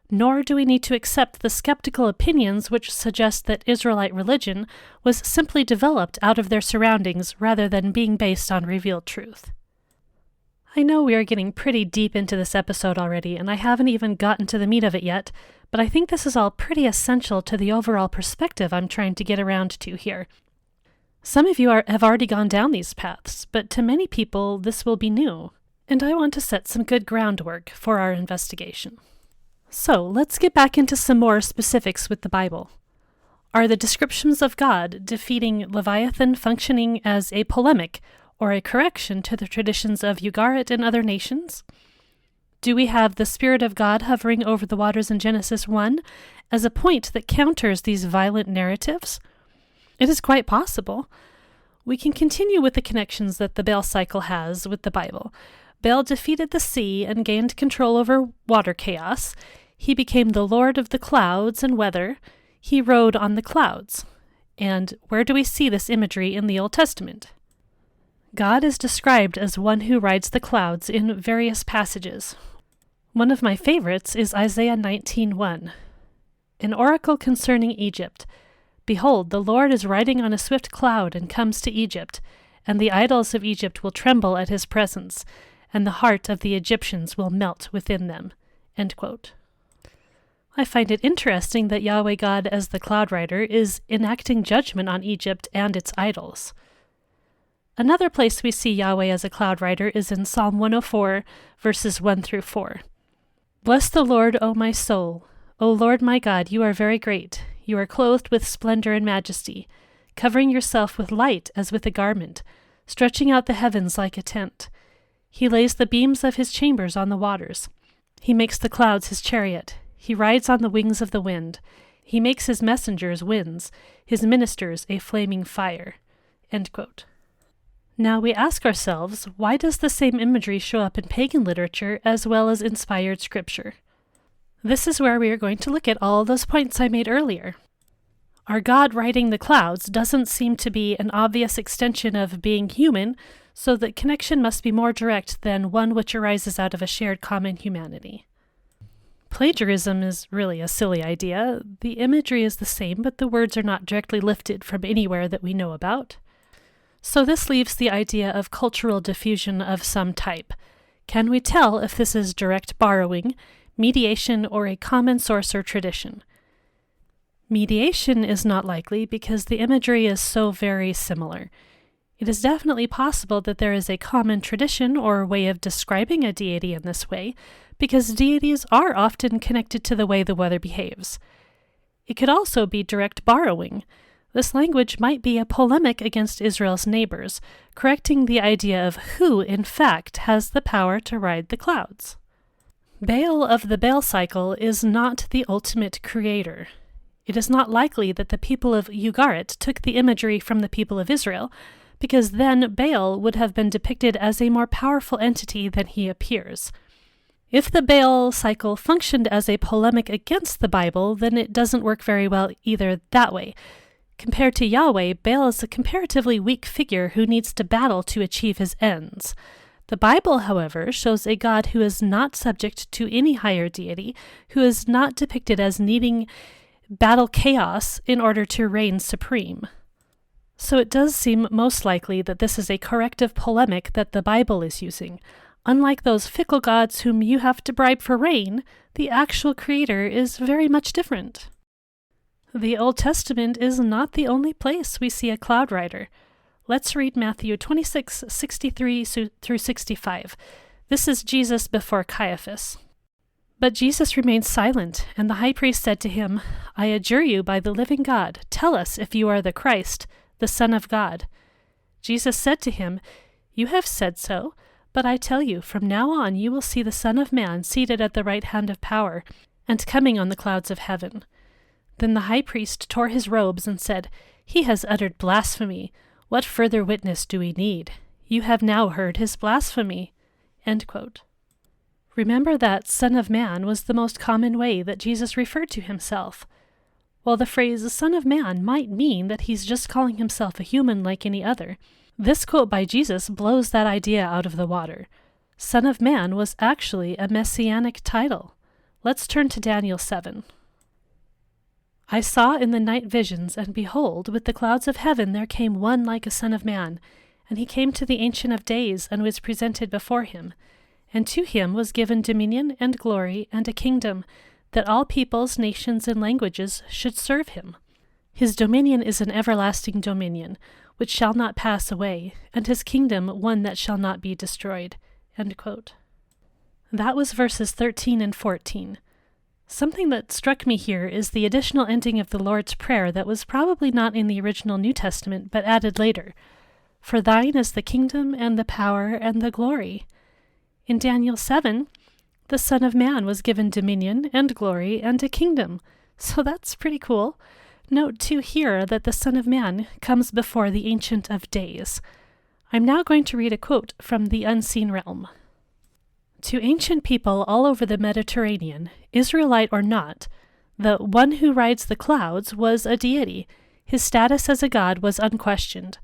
nor do we need to accept the skeptical opinions which suggest that Israelite religion was simply developed out of their surroundings rather than being based on revealed truth. I know we are getting pretty deep into this episode already, and I haven't even gotten to the meat of it yet, but I think this is all pretty essential to the overall perspective I'm trying to get around to here. Some of you have already gone down these paths, but to many people this will be new, and I want to set some good groundwork for our investigation. So let's get back into some more specifics with the Bible. Are the descriptions of God defeating Leviathan functioning as a polemic or a correction to the traditions of Ugarit and other nations? Do we have the Spirit of God hovering over the waters in Genesis 1 as a point that counters these violent narratives? It is quite possible. We can continue with the connections that the Baal cycle has with the Bible. Baal defeated the sea and gained control over water chaos. He became the lord of the clouds and weather. He rode on the clouds. And where do we see this imagery in the Old Testament? God is described as one who rides the clouds in various passages. One of my favorites is Isaiah 19:1. An oracle concerning Egypt. Behold, the Lord is riding on a swift cloud and comes to Egypt, and the idols of Egypt will tremble at his presence, and the heart of the Egyptians will melt within them. End quote. I find it interesting that Yahweh God as the cloud rider is enacting judgment on Egypt and its idols. Another place we see Yahweh as a cloud rider is in Psalm 104, verses 1 through 4. Bless the Lord, O my soul. O Lord my God, you are very great. You are clothed with splendor and majesty, covering yourself with light as with a garment, stretching out the heavens like a tent. He lays the beams of his chambers on the waters. He makes the clouds his chariot. He rides on the wings of the wind. He makes his messengers winds, his ministers a flaming fire. End quote. Now we ask ourselves, why does the same imagery show up in pagan literature as well as inspired scripture? This is where we are going to look at all those points I made earlier. Our God riding the clouds doesn't seem to be an obvious extension of being human, so the connection must be more direct than one which arises out of a shared common humanity. Plagiarism is really a silly idea. The imagery is the same, but the words are not directly lifted from anywhere that we know about. So this leaves the idea of cultural diffusion of some type. Can we tell if this is direct borrowing, mediation, or a common source or tradition? Mediation is not likely because the imagery is so very similar. It is definitely possible that there is a common tradition or way of describing a deity in this way, because deities are often connected to the way the weather behaves. It could also be direct borrowing. This language might be a polemic against Israel's neighbors, correcting the idea of who, in fact, has the power to ride the clouds. Baal of the Baal cycle is not the ultimate creator. It is not likely that the people of Ugarit took the imagery from the people of Israel, because then Baal would have been depicted as a more powerful entity than he appears. If the Baal cycle functioned as a polemic against the Bible, then it doesn't work very well either that way. Compared to Yahweh, Baal is a comparatively weak figure who needs to battle to achieve his ends. The Bible, however, shows a God who is not subject to any higher deity, who is not depicted as needing battle chaos in order to reign supreme. So it does seem most likely that this is a corrective polemic that the Bible is using. Unlike those fickle gods whom you have to bribe for rain, the actual creator is very much different. The Old Testament is not the only place we see a cloud rider. Let's read Matthew 26:63 through 65. This is Jesus before Caiaphas. But Jesus remained silent, and the high priest said to him, I adjure you by the living God, tell us if you are the Christ, the Son of God. Jesus said to him, You have said so, but I tell you, from now on you will see the Son of Man seated at the right hand of power, and coming on the clouds of heaven. Then the high priest tore his robes and said, He has uttered blasphemy. What further witness do we need? You have now heard his blasphemy." End quote. Remember that Son of Man was the most common way that Jesus referred to himself. While the phrase Son of Man might mean that he's just calling himself a human like any other, this quote by Jesus blows that idea out of the water. Son of Man was actually a messianic title. Let's turn to Daniel 7. "I saw in the night visions, and behold, with the clouds of heaven there came one like a son of man, and he came to the Ancient of Days, and was presented before him. And to him was given dominion and glory and a kingdom, that all peoples, nations, and languages should serve him. His dominion is an everlasting dominion, which shall not pass away, and his kingdom one that shall not be destroyed." End quote. That was verses 13 and 14. Something that struck me here is the additional ending of the Lord's Prayer that was probably not in the original New Testament, but added later. "For thine is the kingdom and the power and the glory." In Daniel 7, the Son of Man was given dominion and glory and a kingdom, so that's pretty cool. Note too here that the Son of Man comes before the Ancient of Days. I'm now going to read a quote from The Unseen Realm. "To ancient people all over the Mediterranean, Israelite or not, the one who rides the clouds was a deity. His status as a god was unquestioned.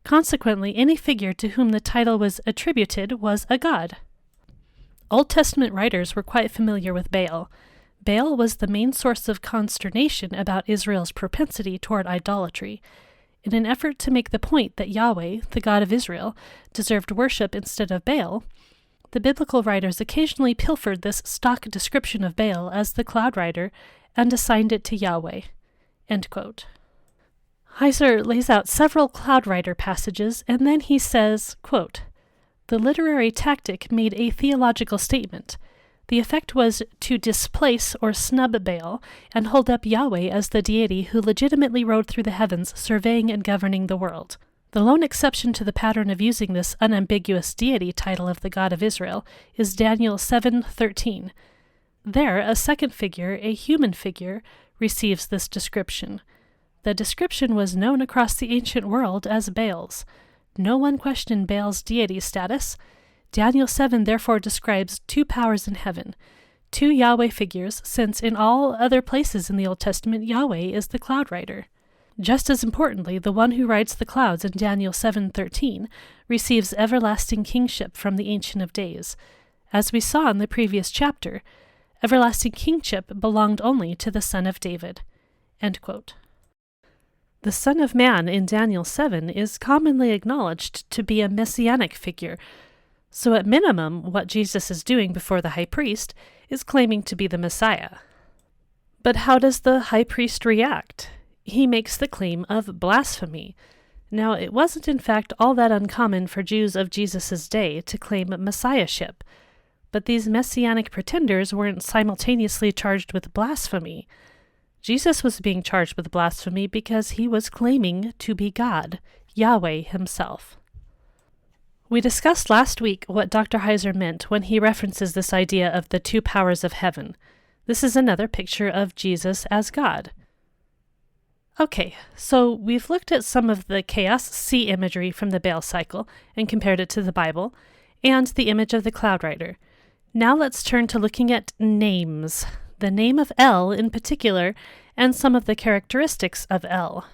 Consequently, any figure to whom the title was attributed was a god." Old Testament writers were quite familiar with Baal. Baal was the main source of consternation about Israel's propensity toward idolatry. In an effort to make the point that Yahweh, the God of Israel, deserved worship instead of Baal, the biblical writers occasionally pilfered this stock description of Baal as the cloud rider and assigned it to Yahweh. End quote. Heiser lays out several cloud rider passages, and then he says, quote, "The literary tactic made a theological statement. The effect was to displace or snub Baal and hold up Yahweh as the deity who legitimately rode through the heavens, surveying and governing the world. The lone exception to the pattern of using this unambiguous deity title of the God of Israel is Daniel 7:13. There, a second figure, a human figure, receives this description. The description was known across the ancient world as Baal's. No one questioned Baal's deity status. Daniel 7 therefore describes two powers in heaven, two Yahweh figures, since in all other places in the Old Testament, Yahweh is the cloud rider. Just as importantly, the one who rides the clouds in Daniel 7:13 receives everlasting kingship from the Ancient of Days. As we saw in the previous chapter, everlasting kingship belonged only to the Son of David." End quote. The Son of Man in Daniel 7 is commonly acknowledged to be a messianic figure, so at minimum, what Jesus is doing before the high priest is claiming to be the Messiah. But how does the high priest react? He makes the claim of blasphemy. Now, it wasn't in fact all that uncommon for Jews of Jesus' day to claim messiahship, but these messianic pretenders weren't simultaneously charged with blasphemy. Jesus was being charged with blasphemy because he was claiming to be God, Yahweh himself. We discussed last week what Dr. Heiser meant when he references this idea of the two powers of heaven. This is another picture of Jesus as God. Okay, so we've looked at some of the chaos sea imagery from the Baal cycle and compared it to the Bible, and the image of the cloud rider. Now let's turn to looking at names. The name of El in particular, and some of the characteristics of El.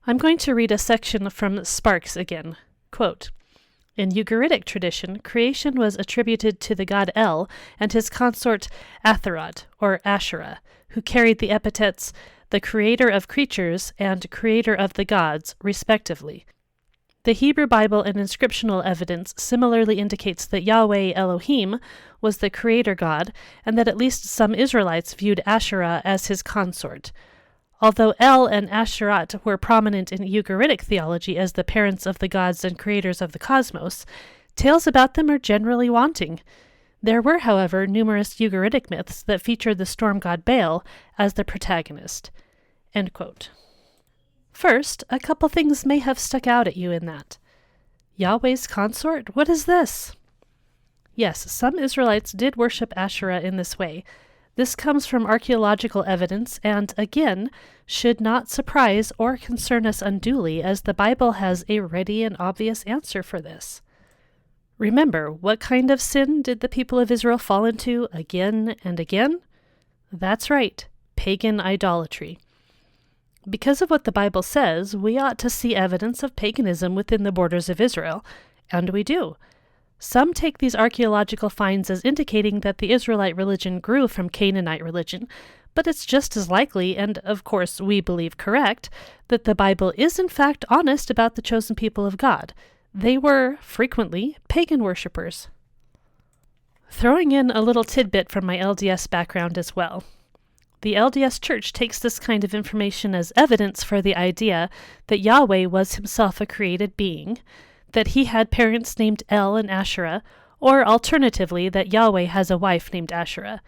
I'm going to read a section from Sparks again. Quote, "In Ugaritic tradition, creation was attributed to the god El and his consort Atherot, or Asherah, who carried the epithets the creator of creatures and creator of the gods, respectively. The Hebrew Bible and inscriptional evidence similarly indicates that Yahweh Elohim was the creator god, and that at least some Israelites viewed Asherah as his consort. Although El and Asherah were prominent in Ugaritic theology as the parents of the gods and creators of the cosmos, tales about them are generally wanting. There were, however, numerous Ugaritic myths that featured the storm god Baal as the protagonist." End quote. First, a couple things may have stuck out at you in that. Yahweh's consort? What is this? Yes, some Israelites did worship Asherah in this way. This comes from archaeological evidence and, again, should not surprise or concern us unduly, as the Bible has a ready and obvious answer for this. Remember, what kind of sin did the people of Israel fall into again and again? That's right, pagan idolatry. Because of what the Bible says, we ought to see evidence of paganism within the borders of Israel, and we do. Some take these archaeological finds as indicating that the Israelite religion grew from Canaanite religion, but it's just as likely, and of course we believe correct, that the Bible is in fact honest about the chosen people of God. They were, frequently, pagan worshippers. Throwing in a little tidbit from my LDS background as well. The LDS Church takes this kind of information as evidence for the idea that Yahweh was himself a created being, that he had parents named El and Asherah, or alternatively that Yahweh has a wife named Asherah.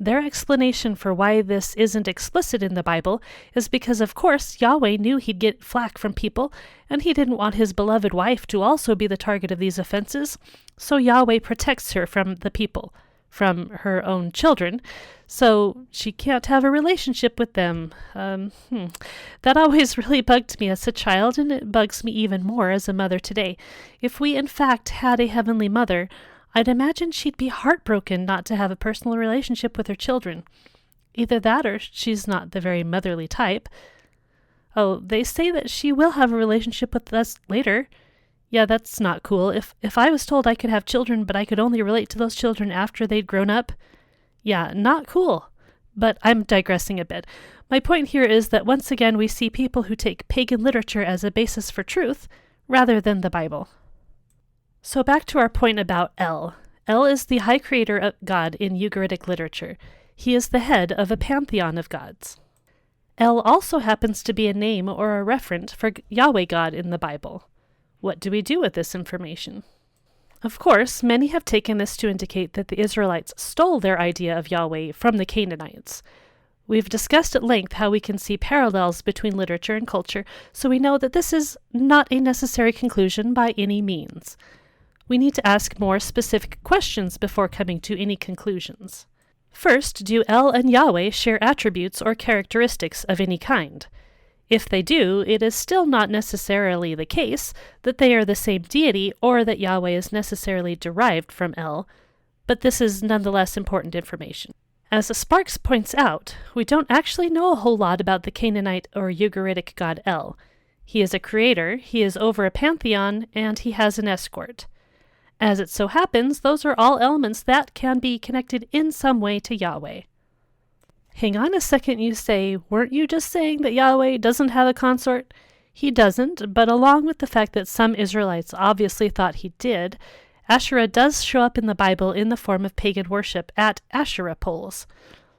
Their explanation for why this isn't explicit in the Bible is because, of course, Yahweh knew he'd get flack from people, and he didn't want his beloved wife to also be the target of these offenses, so Yahweh protects her from the people, from her own children, so she can't have a relationship with them. That always really bugged me as a child, and it bugs me even more as a mother today. If we in fact had a heavenly mother, I'd imagine she'd be heartbroken not to have a personal relationship with her children. Either that or she's not the very motherly type. Oh, they say that she will have a relationship with us later. Yeah, that's not cool. If I was told I could have children, but I could only relate to those children after they'd grown up, yeah, not cool. But I'm digressing a bit. My point here is that once again we see people who take pagan literature as a basis for truth, rather than the Bible. So back to our point about El. El is the high creator of God in Ugaritic literature. He is the head of a pantheon of gods. El also happens to be a name or a referent for Yahweh God in the Bible. What do we do with this information? Of course, many have taken this to indicate that the Israelites stole their idea of Yahweh from the Canaanites. We've discussed at length how we can see parallels between literature and culture, so we know that this is not a necessary conclusion by any means. We need to ask more specific questions before coming to any conclusions. First, do El and Yahweh share attributes or characteristics of any kind? If they do, it is still not necessarily the case that they are the same deity or that Yahweh is necessarily derived from El, but this is nonetheless important information. As Sparks points out, we don't actually know a whole lot about the Canaanite or Ugaritic god El. He is a creator, he is over a pantheon, and he has an escort. As it so happens, those are all elements that can be connected in some way to Yahweh. Hang on a second, you say, weren't you just saying that Yahweh doesn't have a consort? He doesn't, but along with the fact that some Israelites obviously thought he did, Asherah does show up in the Bible in the form of pagan worship at Asherah poles.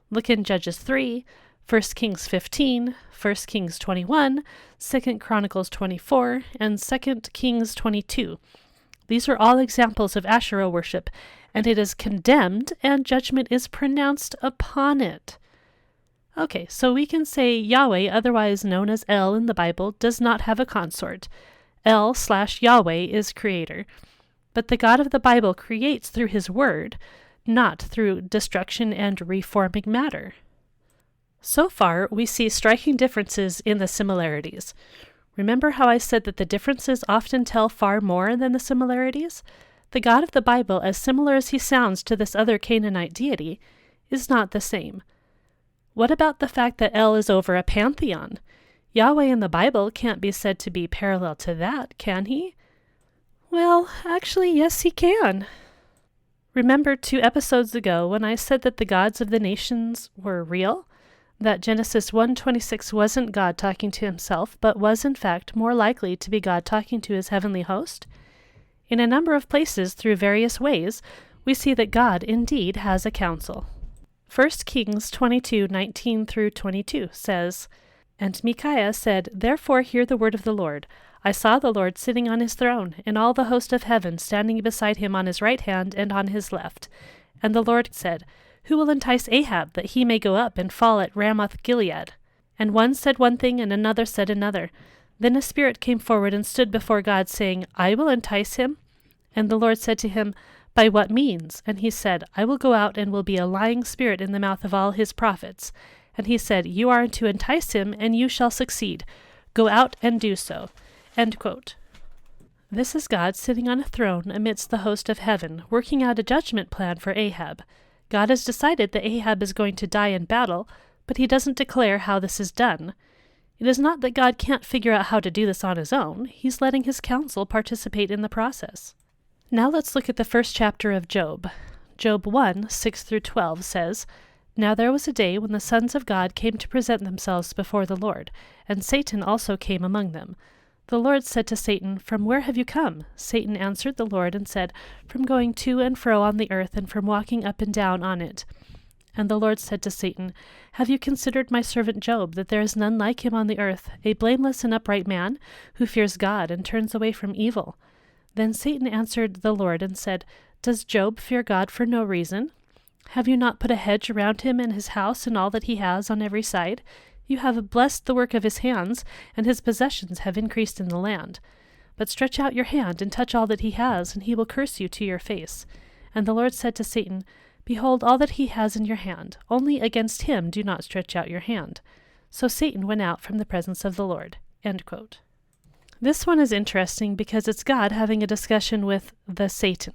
Look in Judges 3, 1 Kings 15, 1 Kings 21, 2 Chronicles 24, and 2 Kings 22. These are all examples of Asherah worship, and it is condemned, and judgment is pronounced upon it. Okay, so we can say Yahweh, otherwise known as El in the Bible, does not have a consort. El/Yahweh is creator. But the God of the Bible creates through his word, not through destruction and reforming matter. So far, we see striking differences in the similarities. Remember how I said that the differences often tell far more than the similarities? The God of the Bible, as similar as he sounds to this other Canaanite deity, is not the same. What about the fact that El is over a pantheon? Yahweh in the Bible can't be said to be parallel to that, can he? Well, actually, yes, he can. Remember 2 episodes ago when I said that the gods of the nations were real? That Genesis 1:26 wasn't God talking to himself, but was in fact more likely to be God talking to his heavenly host? In a number of places, through various ways, we see that God indeed has a council. 1 Kings 22:19-22 says, "And Micaiah said, Therefore hear the word of the Lord. I saw the Lord sitting on his throne, and all the host of heaven standing beside him on his right hand and on his left. And the Lord said, Who will entice Ahab, that he may go up and fall at Ramoth Gilead? And one said one thing, and another said another. Then a spirit came forward and stood before God, saying, I will entice him. And the Lord said to him, By what means? And he said, I will go out and will be a lying spirit in the mouth of all his prophets. And he said, You are to entice him, and you shall succeed. Go out and do so. End quote. This is God sitting on a throne amidst the host of heaven, working out a judgment plan for Ahab. God has decided that Ahab is going to die in battle, but he doesn't declare how this is done. It is not that God can't figure out how to do this on his own. He's letting his council participate in the process. Now let's look at the first chapter of Job. Job 1, 6-12 says, Now there was a day when the sons of God came to present themselves before the Lord, and Satan also came among them. The Lord said to Satan, From where have you come? Satan answered the Lord and said, From going to and fro on the earth and from walking up and down on it. And the Lord said to Satan, Have you considered my servant Job, that there is none like him on the earth, a blameless and upright man, who fears God and turns away from evil? Then Satan answered the Lord and said, Does Job fear God for no reason? Have you not put a hedge around him and his house and all that he has on every side? You have blessed the work of his hands, and his possessions have increased in the land. But stretch out your hand and touch all that he has, and he will curse you to your face. And the Lord said to Satan, Behold all that he has in your hand, only against him do not stretch out your hand. So Satan went out from the presence of the Lord. End quote. This one is interesting because it's God having a discussion with the Satan.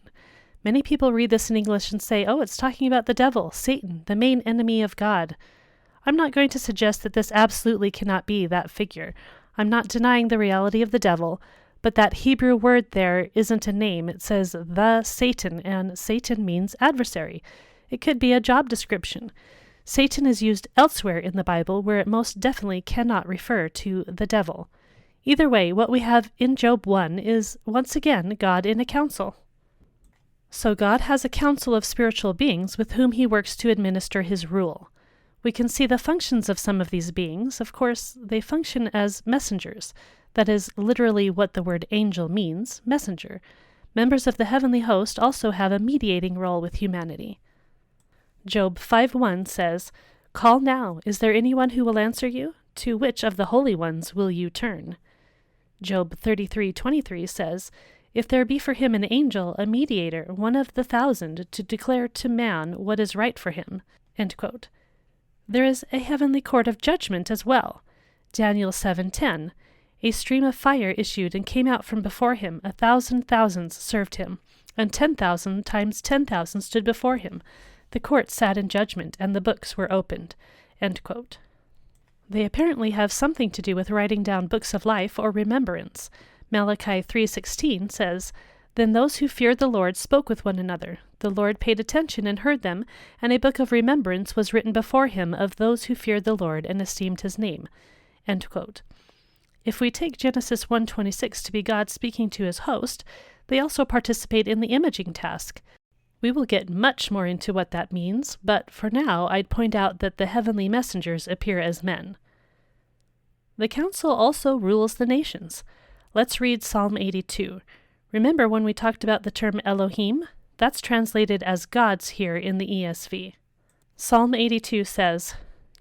Many people read this in English and say, oh, it's talking about the devil, Satan, the main enemy of God. I'm not going to suggest that this absolutely cannot be that figure. I'm not denying the reality of the devil, but that Hebrew word there isn't a name. It says the Satan, and Satan means adversary. It could be a job description. Satan is used elsewhere in the Bible where it most definitely cannot refer to the devil. Either way, what we have in Job 1 is, once again, God in a council. So God has a council of spiritual beings with whom he works to administer his rule. We can see the functions of some of these beings. Of course, they function as messengers. That is literally what the word angel means, messenger. Members of the heavenly host also have a mediating role with humanity. Job 5:1 says, Call now, is there anyone who will answer you? To which of the holy ones will you turn? Job 33:23 says, If there be for him an angel, a mediator, one of the 1,000, to declare to man what is right for him. End quote. There is a heavenly court of judgment as well. Daniel 7:10, A stream of fire issued and came out from before him, 1,000 thousands served him, and 10,000 times 10,000 stood before him. The court sat in judgment, and the books were opened. End quote. They apparently have something to do with writing down books of life or remembrance. Malachi 3:16 says, Then those who feared the Lord spoke with one another. The Lord paid attention and heard them, and a book of remembrance was written before him of those who feared the Lord and esteemed his name. End quote. If we take Genesis 1:26 to be God speaking to his host, they also participate in the imaging task. We will get much more into what that means, but for now I'd point out that the heavenly messengers appear as men. The council also rules the nations. Let's read Psalm 82. Remember when we talked about the term Elohim? That's translated as gods here in the ESV. Psalm 82 says,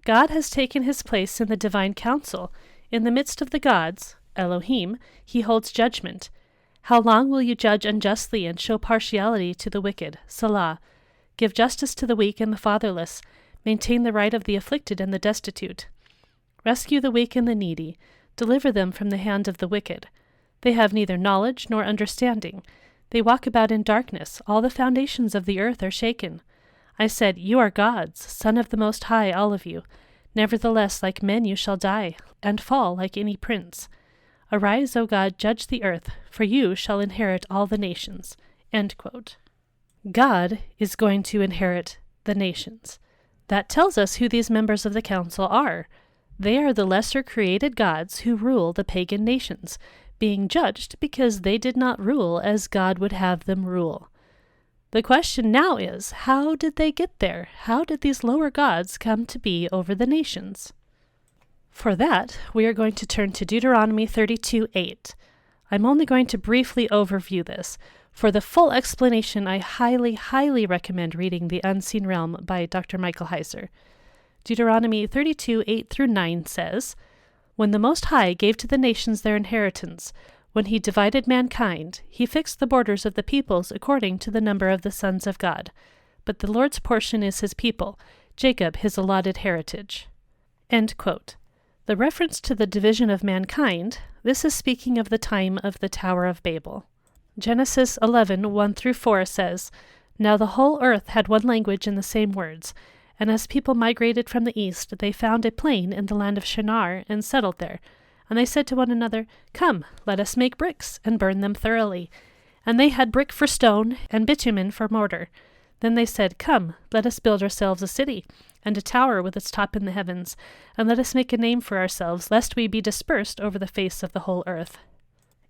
God has taken his place in the divine council. In the midst of the gods, Elohim, he holds judgment. How long will you judge unjustly and show partiality to the wicked? Selah. Give justice to the weak and the fatherless. Maintain the right of the afflicted and the destitute. Rescue the weak and the needy. Deliver them from the hand of the wicked. They have neither knowledge nor understanding. They walk about in darkness. All the foundations of the earth are shaken. I said, You are gods, Son of the Most High, all of you. Nevertheless, like men you shall die, and fall like any prince. Arise, O God, judge the earth, for you shall inherit all the nations. End quote. God is going to inherit the nations. That tells us who these members of the council are. They are the lesser created gods who rule the pagan nations, being judged because they did not rule as God would have them rule. The question now is, how did they get there? How did these lower gods come to be over the nations? For that, we are going to turn to Deuteronomy 32:8. I'm only going to briefly overview this. For the full explanation, I highly recommend reading The Unseen Realm by Dr. Michael Heiser. Deuteronomy 32:8-9 says, When the Most High gave to the nations their inheritance, When he divided mankind, he fixed the borders of the peoples according to the number of the sons of God. But the Lord's portion is his people, Jacob his allotted heritage." End quote. The reference to the division of mankind, this is speaking of the time of the Tower of Babel. Genesis 11:1-4 says, "Now the whole earth had one language and the same words, and as people migrated from the east, they found a plain in the land of Shinar and settled there. And they said to one another, 'Come, let us make bricks, and burn them thoroughly.' And they had brick for stone, and bitumen for mortar. Then they said, 'Come, let us build ourselves a city, and a tower with its top in the heavens, and let us make a name for ourselves, lest we be dispersed over the face of the whole earth.'"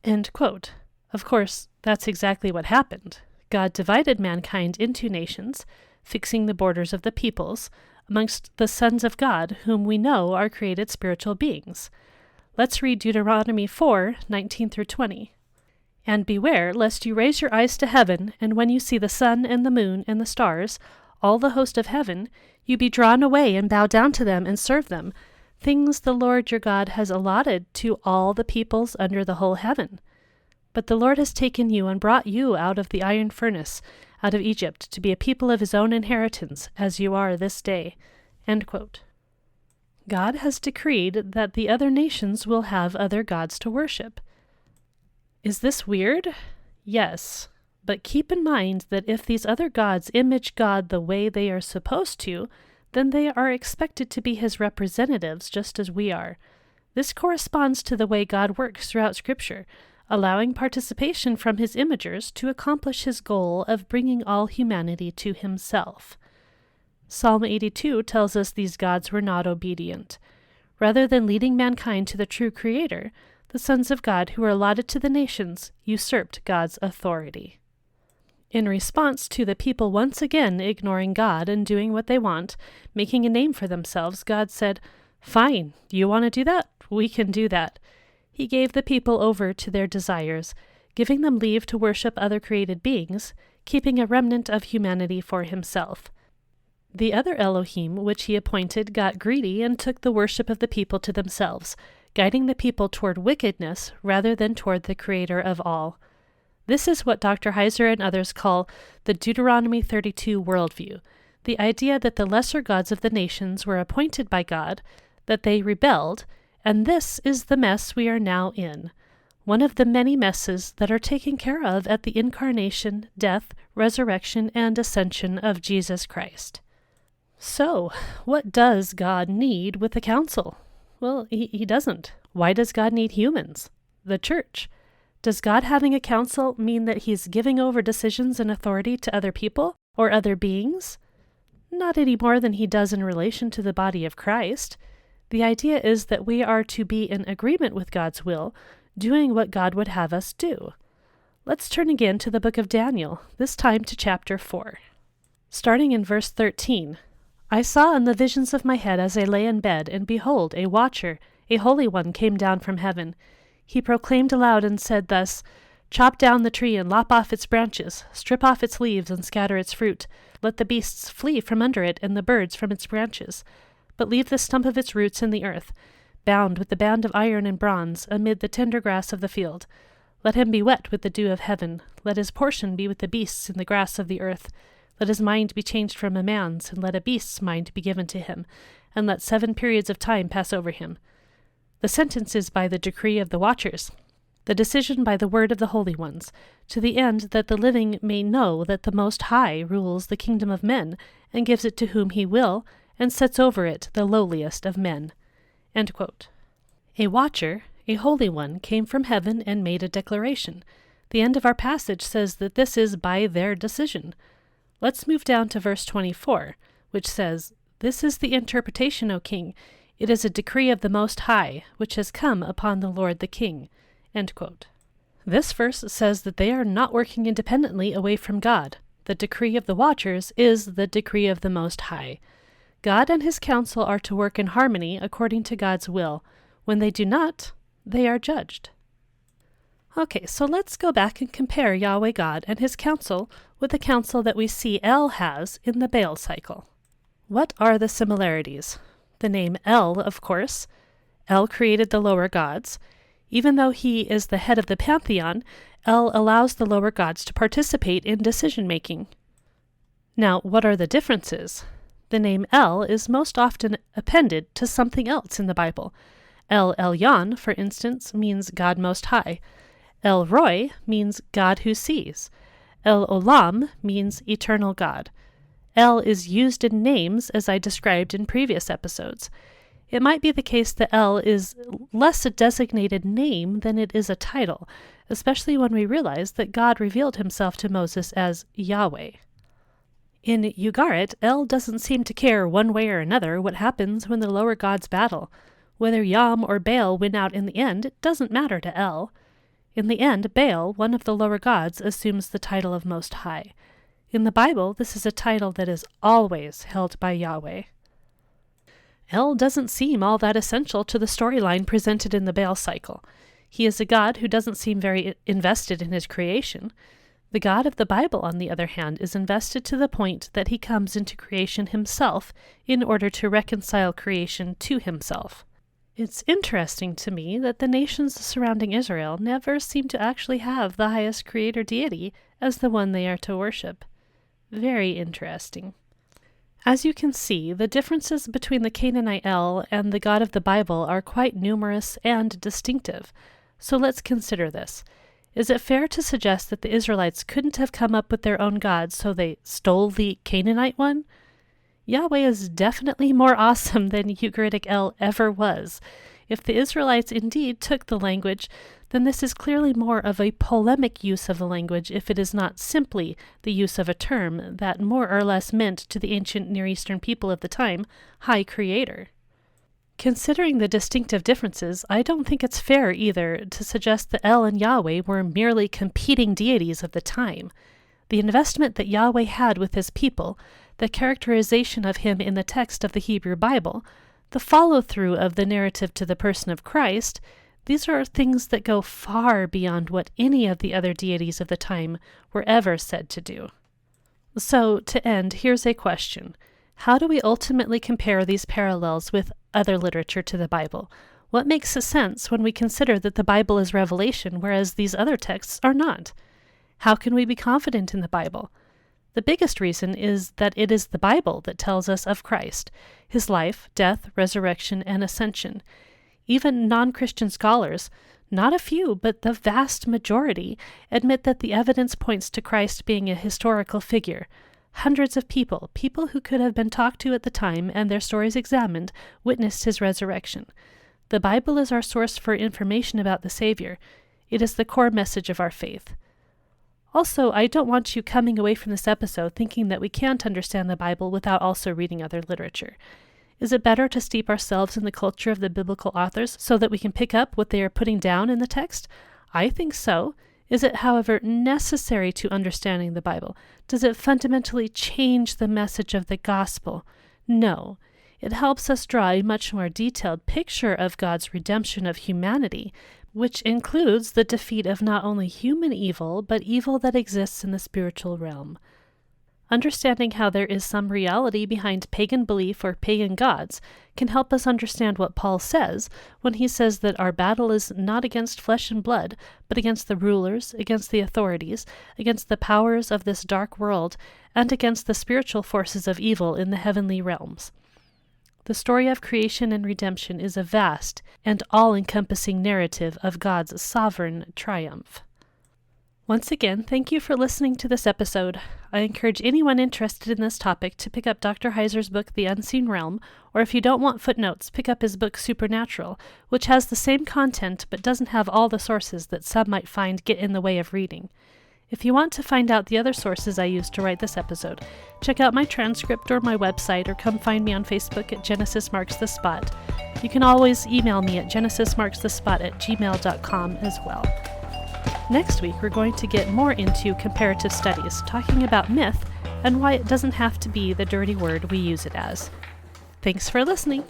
End quote. Of course, that's exactly what happened. God divided mankind into nations, fixing the borders of the peoples, amongst the sons of God, whom we know are created spiritual beings. Let's read Deuteronomy 4:19-20. "And beware, lest you raise your eyes to heaven, and when you see the sun and the moon and the stars, all the host of heaven, you be drawn away and bow down to them and serve them, things the Lord your God has allotted to all the peoples under the whole heaven. But the Lord has taken you and brought you out of the iron furnace, out of Egypt, to be a people of his own inheritance, as you are this day." End quote. God has decreed that the other nations will have other gods to worship. Is this weird? Yes, but keep in mind that if these other gods image God the way they are supposed to, then they are expected to be his representatives just as we are. This corresponds to the way God works throughout Scripture, allowing participation from his imagers to accomplish his goal of bringing all humanity to himself. Psalm 82 tells us these gods were not obedient. Rather than leading mankind to the true Creator, the sons of God who were allotted to the nations usurped God's authority. In response to the people once again ignoring God and doing what they want, making a name for themselves, God said, "Fine, you want to do that? We can do that." He gave the people over to their desires, giving them leave to worship other created beings, keeping a remnant of humanity for himself. The other Elohim which he appointed got greedy and took the worship of the people to themselves, guiding the people toward wickedness rather than toward the Creator of all. This is what Dr. Heiser and others call the Deuteronomy 32 worldview, the idea that the lesser gods of the nations were appointed by God, that they rebelled, and this is the mess we are now in, one of the many messes that are taken care of at the incarnation, death, resurrection, and ascension of Jesus Christ. So, what does God need with the council? Well, he doesn't. Why does God need humans? The church. Does God having a council mean that he's giving over decisions and authority to other people or other beings? Not any more than he does in relation to the body of Christ. The idea is that we are to be in agreement with God's will, doing what God would have us do. Let's turn again to the book of Daniel, this time to chapter 4. Starting in verse 13. "I saw in the visions of my head as I lay in bed, and behold, a watcher, a holy one, came down from heaven. He proclaimed aloud and said thus, 'Chop down the tree and lop off its branches, strip off its leaves and scatter its fruit. Let the beasts flee from under it and the birds from its branches. But leave the stump of its roots in the earth, bound with the band of iron and bronze, amid the tender grass of the field. Let him be wet with the dew of heaven. Let his portion be with the beasts in the grass of the earth. Let his mind be changed from a man's, and let a beast's mind be given to him, and let 7 periods of time pass over him. The sentence is by the decree of the watchers, the decision by the word of the holy ones, to the end that the living may know that the Most High rules the kingdom of men, and gives it to whom he will, and sets over it the lowliest of men." End quote. A watcher, a holy one, came from heaven and made a declaration. The end of our passage says that this is by their decision. Let's move down to verse 24, which says, "This is the interpretation, O king. It is a decree of the Most High, which has come upon the Lord the King." End quote. This verse says that they are not working independently away from God. The decree of the watchers is the decree of the Most High. God and his council are to work in harmony according to God's will. When they do not, they are judged. Okay, so let's go back and compare Yahweh God and his council with the council that we see El has in the Baal cycle. What are the similarities? The name El, of course. El created the lower gods. Even though he is the head of the pantheon, El allows the lower gods to participate in decision-making. Now, what are the differences? The name El is most often appended to something else in the Bible. El Elyon, for instance, means God Most High. El Roy means God who sees. El Olam means eternal God. El is used in names, as I described in previous episodes. It might be the case that El is less a designated name than it is a title, especially when we realize that God revealed himself to Moses as Yahweh. In Ugarit, El doesn't seem to care one way or another what happens when the lower gods battle. Whether Yam or Baal win out in the end, it doesn't matter to El. In the end, Baal, one of the lower gods, assumes the title of Most High. In the Bible, this is a title that is always held by Yahweh. El doesn't seem all that essential to the storyline presented in the Baal cycle. He is a god who doesn't seem very invested in his creation. The God of the Bible, on the other hand, is invested to the point that he comes into creation himself in order to reconcile creation to himself. It's interesting to me that the nations surrounding Israel never seem to actually have the highest creator deity as the one they are to worship. Very interesting. As you can see, the differences between the Canaanite El and the God of the Bible are quite numerous and distinctive. So let's consider this. Is it fair to suggest that the Israelites couldn't have come up with their own gods, so they stole the Canaanite one? Yahweh is definitely more awesome than Ugaritic El ever was. If the Israelites indeed took the language, then this is clearly more of a polemic use of the language if it is not simply the use of a term that more or less meant to the ancient Near Eastern people of the time, High Creator. Considering the distinctive differences, I don't think it's fair either to suggest that El and Yahweh were merely competing deities of the time. The investment that Yahweh had with his people, the characterization of him in the text of the Hebrew Bible, the follow-through of the narrative to the person of Christ, these are things that go far beyond what any of the other deities of the time were ever said to do. So, to end, here's a question. How do we ultimately compare these parallels with other literature to the Bible? What makes sense when we consider that the Bible is revelation, whereas these other texts are not? How can we be confident in the Bible? The biggest reason is that it is the Bible that tells us of Christ, his life, death, resurrection, and ascension. Even non-Christian scholars, not a few, but the vast majority, admit that the evidence points to Christ being a historical figure. Hundreds of people who could have been talked to at the time and their stories examined, witnessed his resurrection. The Bible is our source for information about the Savior. It is the core message of our faith. Also, I don't want you coming away from this episode thinking that we can't understand the Bible without also reading other literature. Is it better to steep ourselves in the culture of the biblical authors so that we can pick up what they are putting down in the text? I think so. Is it, however, necessary to understanding the Bible? Does it fundamentally change the message of the gospel? No. It helps us draw a much more detailed picture of God's redemption of humanity, which includes the defeat of not only human evil, but evil that exists in the spiritual realm. Understanding how there is some reality behind pagan belief or pagan gods can help us understand what Paul says when he says that our battle is not against flesh and blood, but against the rulers, against the authorities, against the powers of this dark world, and against the spiritual forces of evil in the heavenly realms. The story of creation and redemption is a vast and all-encompassing narrative of God's sovereign triumph. Once again, thank you for listening to this episode. I encourage anyone interested in this topic to pick up Dr. Heiser's book, The Unseen Realm, or if you don't want footnotes, pick up his book, Supernatural, which has the same content but doesn't have all the sources that some might find get in the way of reading. If you want to find out the other sources I used to write this episode, check out my transcript or my website, or come find me on Facebook at Genesis Marks the Spot. You can always email me at genesismarksthespot@gmail.com as well. Next week, we're going to get more into comparative studies, talking about myth and why it doesn't have to be the dirty word we use it as. Thanks for listening.